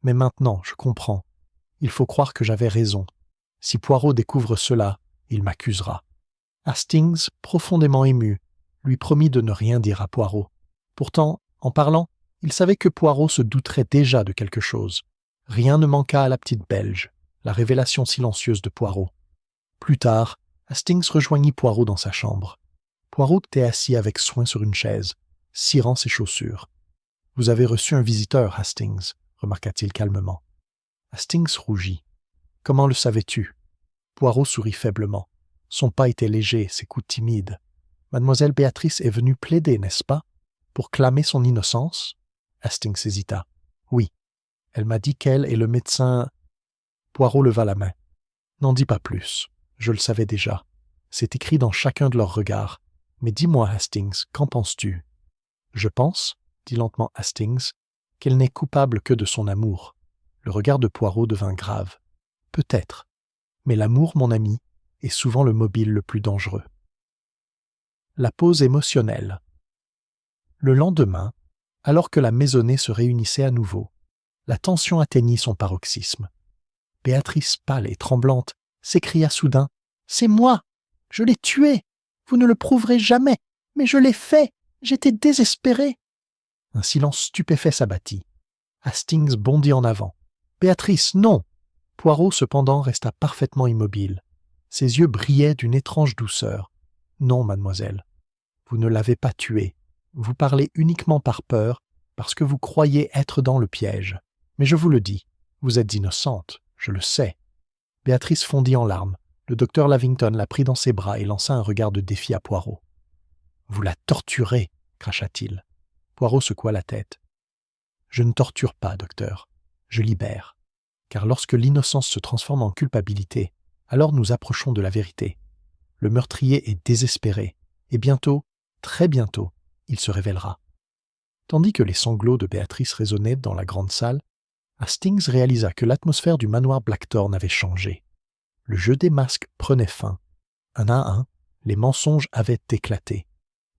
Mais maintenant, je comprends. Il faut croire que j'avais raison. Si Poirot découvre cela, il m'accusera. Hastings, profondément ému, lui promit de ne rien dire à Poirot. Pourtant, en parlant, il savait que Poirot se douterait déjà de quelque chose. Rien ne manqua à la petite Belge, la révélation silencieuse de Poirot. Plus tard, Hastings rejoignit Poirot dans sa chambre. Poirot était assis avec soin sur une chaise, cirant ses chaussures. « Vous avez reçu un visiteur, Hastings, » remarqua-t-il calmement. Hastings rougit. « Comment le savais-tu » Poirot sourit faiblement. Son pas était léger, ses coups timides. « Mademoiselle Béatrice est venue plaider, n'est-ce pas, pour clamer son innocence » Hastings hésita. « Oui. Elle m'a dit qu'elle et le médecin... » Poirot leva la main. « N'en dis pas plus. Je le savais déjà. C'est écrit dans chacun de leurs regards. Mais dis-moi, Hastings, qu'en penses-tu » « Je pense, » dit lentement Hastings, « qu'elle n'est coupable que de son amour. » Le regard de Poirot devint grave. « Peut-être. Mais l'amour, mon ami, est souvent le mobile le plus dangereux. » La pause émotionnelle. Le lendemain, alors que la maisonnée se réunissait à nouveau, la tension atteignit son paroxysme. Béatrice, pâle et tremblante, s'écria soudain « C'est moi! Je l'ai tué! Vous ne le prouverez jamais! Mais je l'ai fait! J'étais désespéré! » Un silence stupéfait s'abattit. Hastings bondit en avant. « Béatrice, non !» Poirot, cependant, resta parfaitement immobile. Ses yeux brillaient d'une étrange douceur. « Non, mademoiselle, vous ne l'avez pas tué. Vous parlez uniquement par peur, parce que vous croyez être dans le piège. Mais je vous le dis, vous êtes innocente, je le sais. » Béatrice fondit en larmes. Le docteur Lavington la prit dans ses bras et lança un regard de défi à Poirot. « Vous la torturez !» cracha-t-il. Poirot secoua la tête. « Je ne torture pas, docteur. Je libère. Car lorsque l'innocence se transforme en culpabilité, alors nous approchons de la vérité. Le meurtrier est désespéré, et bientôt, très bientôt, il se révélera. » Tandis que les sanglots de Béatrice résonnaient dans la grande salle, Hastings réalisa que l'atmosphère du manoir Blackthorn avait changé. Le jeu des masques prenait fin. Un à un, les mensonges avaient éclaté.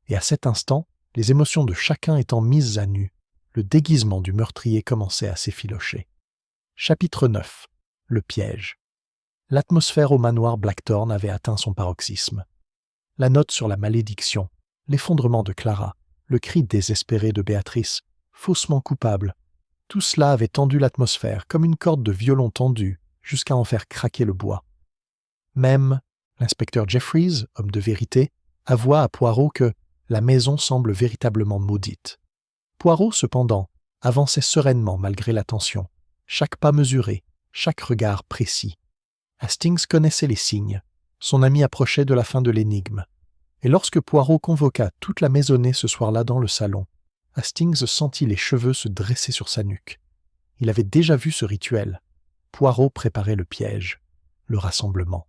Et à cet instant, les émotions de chacun étant mises à nu, le déguisement du meurtrier commençait à s'effilocher. Chapitre 9. Le piège. L'atmosphère au manoir Blackthorn avait atteint son paroxysme. La note sur la malédiction, l'effondrement de Clara, le cri désespéré de Béatrice, faussement coupable, tout cela avait tendu l'atmosphère comme une corde de violon tendue jusqu'à en faire craquer le bois. Même l'inspecteur Jeffries, homme de vérité, avoua à Poirot que la maison semble véritablement maudite. Poirot, cependant, avançait sereinement malgré la tension, chaque pas mesuré, chaque regard précis. Hastings connaissait les signes. Son ami approchait de la fin de l'énigme. Et lorsque Poirot convoqua toute la maisonnée ce soir-là dans le salon, Hastings sentit les cheveux se dresser sur sa nuque. Il avait déjà vu ce rituel. Poirot préparait le piège, le rassemblement.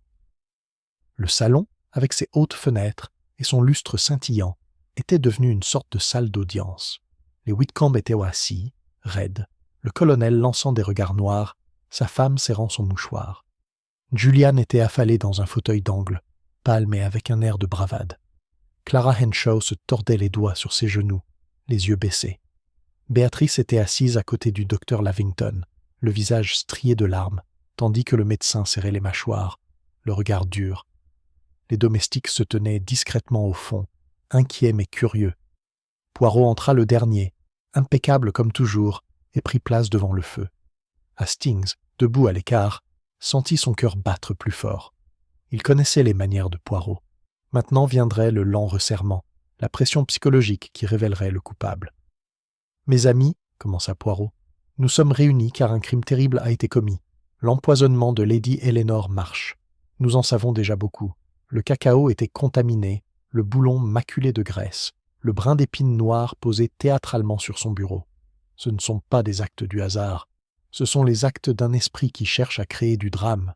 Le salon, avec ses hautes fenêtres et son lustre scintillant, était devenu une sorte de salle d'audience. Les Whitcomb étaient assis, raides, le colonel lançant des regards noirs, sa femme serrant son mouchoir. Julian était affalée dans un fauteuil d'angle, pâle mais avec un air de bravade. Clara Henshaw se tordait les doigts sur ses genoux, les yeux baissés. Béatrice était assise à côté du docteur Lavington, le visage strié de larmes, tandis que le médecin serrait les mâchoires, le regard dur. Les domestiques se tenaient discrètement au fond, inquiets mais curieux. Poirot entra le dernier, impeccable comme toujours, et prit place devant le feu. Hastings, debout à l'écart, sentit son cœur battre plus fort. Il connaissait les manières de Poirot. Maintenant viendrait le lent resserrement, la pression psychologique qui révélerait le coupable. « Mes amis, commença Poirot, nous sommes réunis car un crime terrible a été commis. L'empoisonnement de Lady Eleanor March. Nous en savons déjà beaucoup. Le cacao était contaminé, le boulon maculé de graisse, le brin d'épine noire posé théâtralement sur son bureau. Ce ne sont pas des actes du hasard. Ce sont les actes d'un esprit qui cherche à créer du drame. »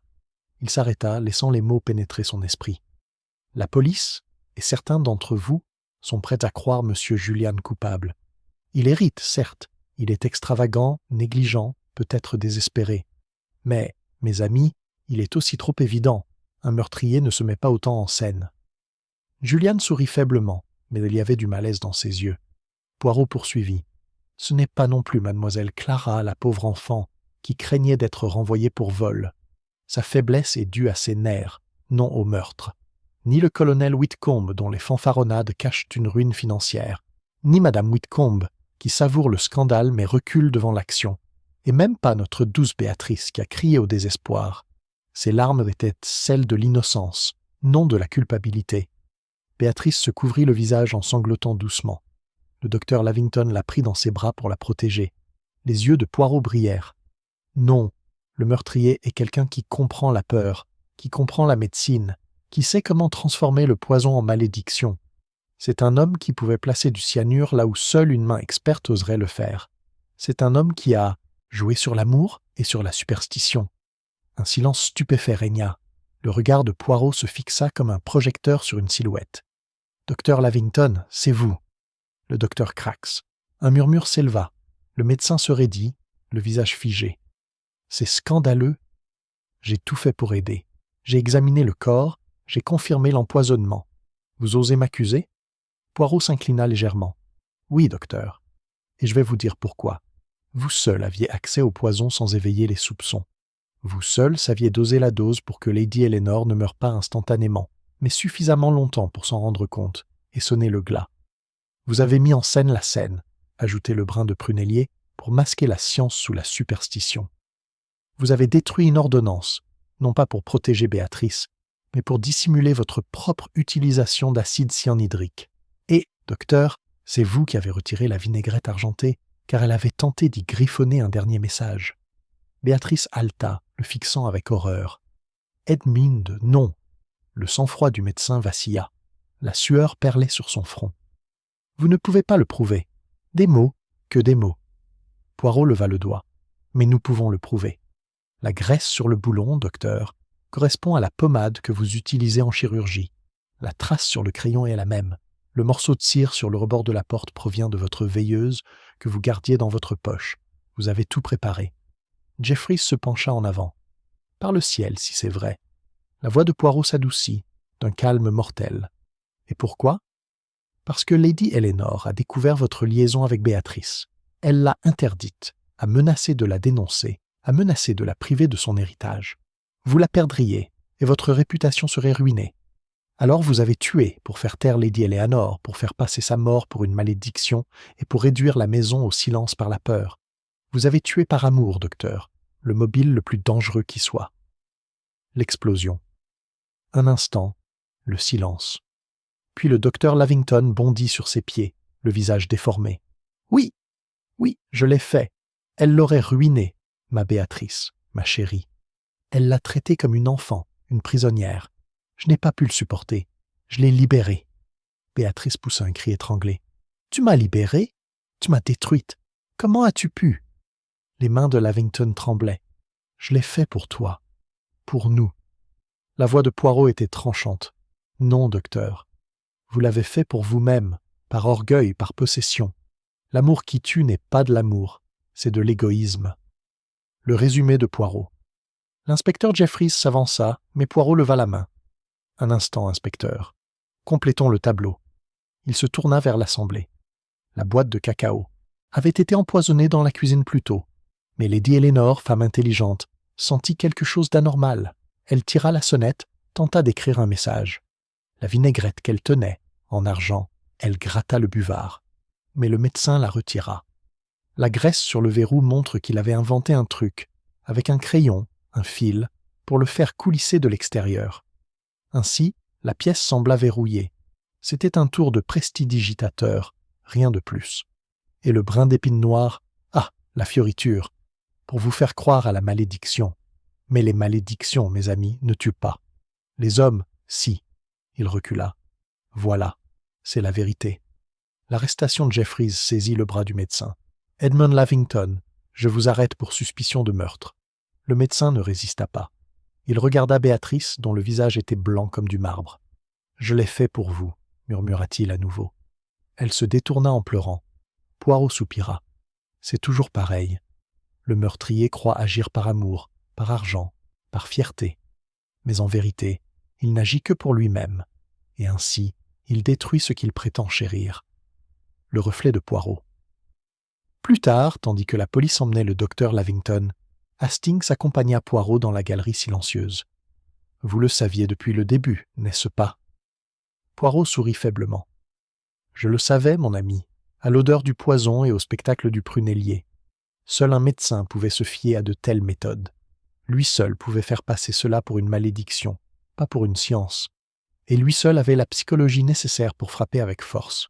Il s'arrêta, laissant les mots pénétrer son esprit. « La police, et certains d'entre vous, sont prêts à croire M. Julian coupable. Il hérite, certes, il est extravagant, négligent, peut-être désespéré. Mais, mes amis, il est aussi trop évident. Un meurtrier ne se met pas autant en scène. » Julian sourit faiblement, mais il y avait du malaise dans ses yeux. Poirot poursuivit. « Ce n'est pas non plus mademoiselle Clara, la pauvre enfant, qui craignait d'être renvoyée pour vol. Sa faiblesse est due à ses nerfs, non au meurtre. Ni le colonel Whitcomb, dont les fanfaronnades cachent une ruine financière, ni madame Whitcomb, qui savoure le scandale mais recule devant l'action, et même pas notre douce Béatrice qui a crié au désespoir. Ses larmes étaient celles de l'innocence, non de la culpabilité. » Béatrice se couvrit le visage en sanglotant doucement. Le docteur Lavington la prit dans ses bras pour la protéger. Les yeux de Poirot brillèrent. « Non, le meurtrier est quelqu'un qui comprend la peur, qui comprend la médecine, qui sait comment transformer le poison en malédiction. C'est un homme qui pouvait placer du cyanure là où seule une main experte oserait le faire. C'est un homme qui a joué sur l'amour et sur la superstition. » Un silence stupéfait régna. Le regard de Poirot se fixa comme un projecteur sur une silhouette. « Docteur Lavington, c'est vous. » Le docteur Crax. Un murmure s'éleva. Le médecin se raidit, le visage figé. « C'est scandaleux. J'ai tout fait pour aider. J'ai examiné le corps, j'ai confirmé l'empoisonnement. Vous osez m'accuser ?» Poirot s'inclina légèrement. « Oui, docteur. Et je vais vous dire pourquoi. Vous seul aviez accès au poison sans éveiller les soupçons. Vous seul saviez doser la dose pour que Lady Eleanor ne meure pas instantanément, mais suffisamment longtemps pour s'en rendre compte et sonner le glas. Vous avez mis en scène la scène, ajoutait le brin de prunellier, pour masquer la science sous la superstition. Vous avez détruit une ordonnance, non pas pour protéger Béatrice, mais pour dissimuler votre propre utilisation d'acide cyanhydrique. Et, docteur, c'est vous qui avez retiré la vinaigrette argentée, car elle avait tenté d'y griffonner un dernier message. Béatrice haleta, le fixant avec horreur. Edmund, non. Le sang-froid du médecin vacilla. La sueur perlait sur son front. Vous ne pouvez pas le prouver. Des mots, que des mots. Poirot leva le doigt. Mais nous pouvons le prouver. La graisse sur le boulon, docteur, correspond à la pommade que vous utilisez en chirurgie. La trace sur le crayon est la même. Le morceau de cire sur le rebord de la porte provient de votre veilleuse que vous gardiez dans votre poche. Vous avez tout préparé. Jeffries se pencha en avant. Par le ciel, si c'est vrai. La voix de Poirot s'adoucit, d'un calme mortel. Et pourquoi? Parce que Lady Eleanor a découvert votre liaison avec Béatrice. Elle l'a interdite, a menacé de la dénoncer, a menacé de la priver de son héritage. Vous la perdriez, et votre réputation serait ruinée. Alors vous avez tué pour faire taire Lady Eleanor, pour faire passer sa mort pour une malédiction et pour réduire la maison au silence par la peur. Vous avez tué par amour, docteur, le mobile le plus dangereux qui soit. L'explosion. Un instant, le silence. Puis le docteur Lavington bondit sur ses pieds, le visage déformé. Oui, je l'ai fait. Elle l'aurait ruinée, ma Béatrice, ma chérie. Elle l'a traitée comme une enfant, une prisonnière. Je n'ai pas pu le supporter. Je l'ai libérée. Béatrice poussa un cri étranglé. Tu m'as libérée? Tu m'as détruite. Comment as-tu pu? Les mains de Lavington tremblaient. Je l'ai fait pour toi. Pour nous. La voix de Poirot était tranchante. Non, docteur. Vous l'avez fait pour vous-même, par orgueil, par possession. L'amour qui tue n'est pas de l'amour, c'est de l'égoïsme. Le résumé de Poirot. L'inspecteur Jeffries s'avança, mais Poirot leva la main. Un instant, inspecteur. Complétons le tableau. Il se tourna vers l'assemblée. La boîte de cacao avait été empoisonnée dans la cuisine plus tôt. Mais Lady Eleanor, femme intelligente, sentit quelque chose d'anormal. Elle tira la sonnette, tenta d'écrire un message. La vinaigrette qu'elle tenait, en argent, elle gratta le buvard. Mais le médecin la retira. La graisse sur le verrou montre qu'il avait inventé un truc, avec un crayon, un fil, pour le faire coulisser de l'extérieur. Ainsi, la pièce sembla verrouillée. C'était un tour de prestidigitateur, rien de plus. Et le brin d'épine noire, ah, la fioriture, pour vous faire croire à la malédiction. Mais les malédictions, mes amis, ne tuent pas. Les hommes, si. Il recula. Voilà, c'est la vérité. L'arrestation de Jeffries saisit le bras du médecin. « Edmund Lavington, je vous arrête pour suspicion de meurtre. » Le médecin ne résista pas. Il regarda Béatrice, dont le visage était blanc comme du marbre. « Je l'ai fait pour vous, » murmura-t-il à nouveau. Elle se détourna en pleurant. Poirot soupira. « C'est toujours pareil. Le meurtrier croit agir par amour, par argent, par fierté. Mais en vérité, il n'agit que pour lui-même. Et ainsi, il détruit ce qu'il prétend chérir. » Le reflet de Poirot. Plus tard, tandis que la police emmenait le docteur Lavington, Hastings accompagna Poirot dans la galerie silencieuse. « Vous le saviez depuis le début, n'est-ce pas ?» Poirot sourit faiblement. « Je le savais, mon ami, à l'odeur du poison et au spectacle du prunellier. Seul un médecin pouvait se fier à de telles méthodes. Lui seul pouvait faire passer cela pour une malédiction, pas pour une science. Et lui seul avait la psychologie nécessaire pour frapper avec force. »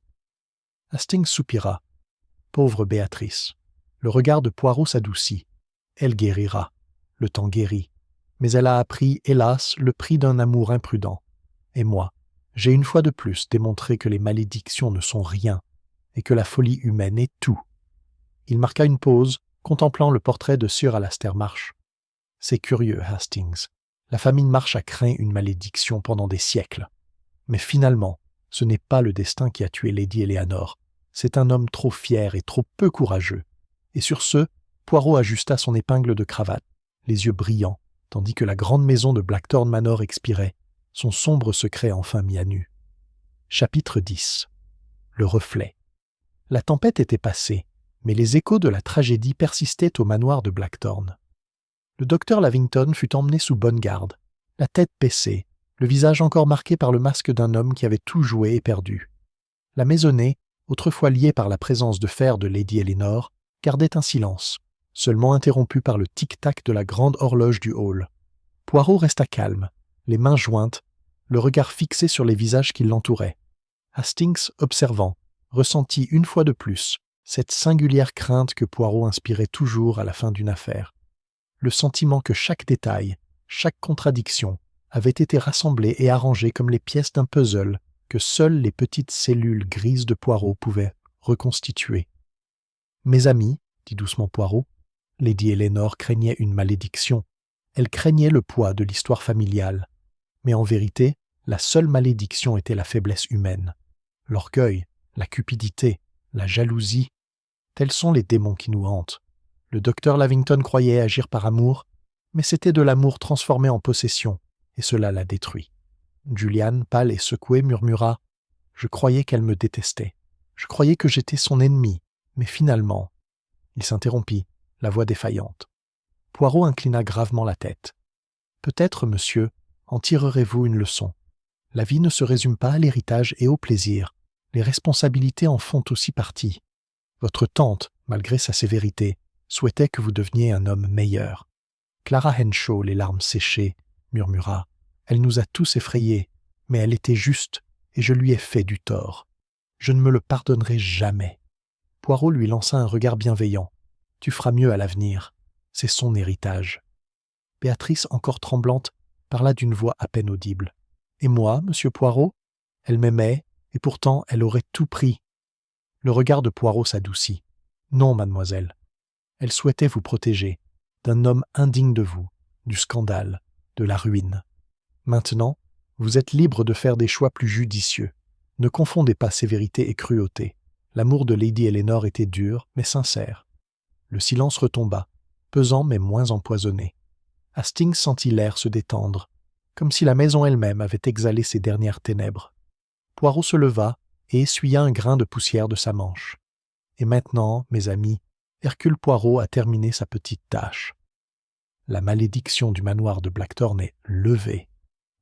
Hastings soupira. Pauvre Béatrice. Le regard de Poirot s'adoucit. Elle guérira. Le temps guérit. Mais elle a appris, hélas, le prix d'un amour imprudent. Et moi, j'ai une fois de plus démontré que les malédictions ne sont rien, et que la folie humaine est tout. Il marqua une pause, contemplant le portrait de Sir Alastair March. C'est curieux, Hastings. La famille March a craint une malédiction pendant des siècles. Mais finalement, ce n'est pas le destin qui a tué Lady Eleanor. C'est un homme trop fier et trop peu courageux. Et sur ce, Poirot ajusta son épingle de cravate, les yeux brillants, tandis que la grande maison de Blackthorn Manor expirait, son sombre secret enfin mis à nu. Chapitre 10. Le reflet. La tempête était passée, mais les échos de la tragédie persistaient au manoir de Blackthorn. Le docteur Lavington fut emmené sous bonne garde, la tête baissée, le visage encore marqué par le masque d'un homme qui avait tout joué et perdu. La maisonnée, autrefois liée par la présence de fer de Lady Eleanor, gardait un silence, seulement interrompu par le tic-tac de la grande horloge du hall. Poirot resta calme, les mains jointes, le regard fixé sur les visages qui l'entouraient. Hastings, observant, ressentit une fois de plus cette singulière crainte que Poirot inspirait toujours à la fin d'une affaire. Le sentiment que chaque détail, chaque contradiction, avait été rassemblé et arrangé comme les pièces d'un puzzle que seules les petites cellules grises de Poirot pouvaient reconstituer. « Mes amis, dit doucement Poirot, Lady Eleanor craignait une malédiction. Elle craignait le poids de l'histoire familiale. Mais en vérité, la seule malédiction était la faiblesse humaine. L'orgueil, la cupidité, la jalousie, tels sont les démons qui nous hantent. Le docteur Lavington croyait agir par amour, mais c'était de l'amour transformé en possession, et cela l'a détruit. Julian, pâle et secouée, murmura « Je croyais qu'elle me détestait. Je croyais que j'étais son ennemi, mais finalement... » Il s'interrompit, la voix défaillante. Poirot inclina gravement la tête. « Peut-être, monsieur, en tirerez-vous une leçon. La vie ne se résume pas à l'héritage et au plaisir. Les responsabilités en font aussi partie. Votre tante, malgré sa sévérité, souhaitait que vous deveniez un homme meilleur. » Clara Henshaw, les larmes séchées, murmura « Elle nous a tous effrayés, mais elle était juste, et je lui ai fait du tort. Je ne me le pardonnerai jamais. » Poirot lui lança un regard bienveillant. « Tu feras mieux à l'avenir. C'est son héritage. » Béatrice, encore tremblante, parla d'une voix à peine audible. « Et moi, monsieur Poirot ? Elle m'aimait, et pourtant elle aurait tout pris. » Le regard de Poirot s'adoucit. « Non, mademoiselle. Elle souhaitait vous protéger, d'un homme indigne de vous, du scandale, de la ruine. Maintenant, vous êtes libre de faire des choix plus judicieux. Ne confondez pas sévérité et cruauté. L'amour de Lady Eleanor était dur, mais sincère. » Le silence retomba, pesant mais moins empoisonné. Hastings sentit l'air se détendre, comme si la maison elle-même avait exhalé ses dernières ténèbres. Poirot se leva et essuya un grain de poussière de sa manche. « Et maintenant, mes amis, Hercule Poirot a terminé sa petite tâche. La malédiction du manoir de Blackthorn est levée.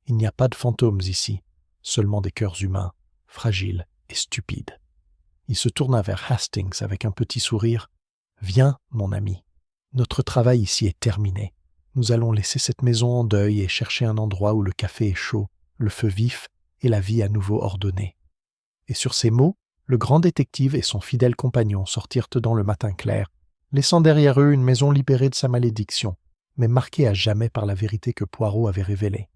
Il n'y a pas de fantômes ici, seulement des cœurs humains, fragiles et stupides. » Il se tourna vers Hastings avec un petit sourire. « Viens, mon ami. Notre travail ici est terminé. Nous allons laisser cette maison en deuil et chercher un endroit où le café est chaud, le feu vif et la vie à nouveau ordonnée. » Et sur ces mots, le grand détective et son fidèle compagnon sortirent dans le matin clair, laissant derrière eux une maison libérée de sa malédiction, mais marquée à jamais par la vérité que Poirot avait révélée.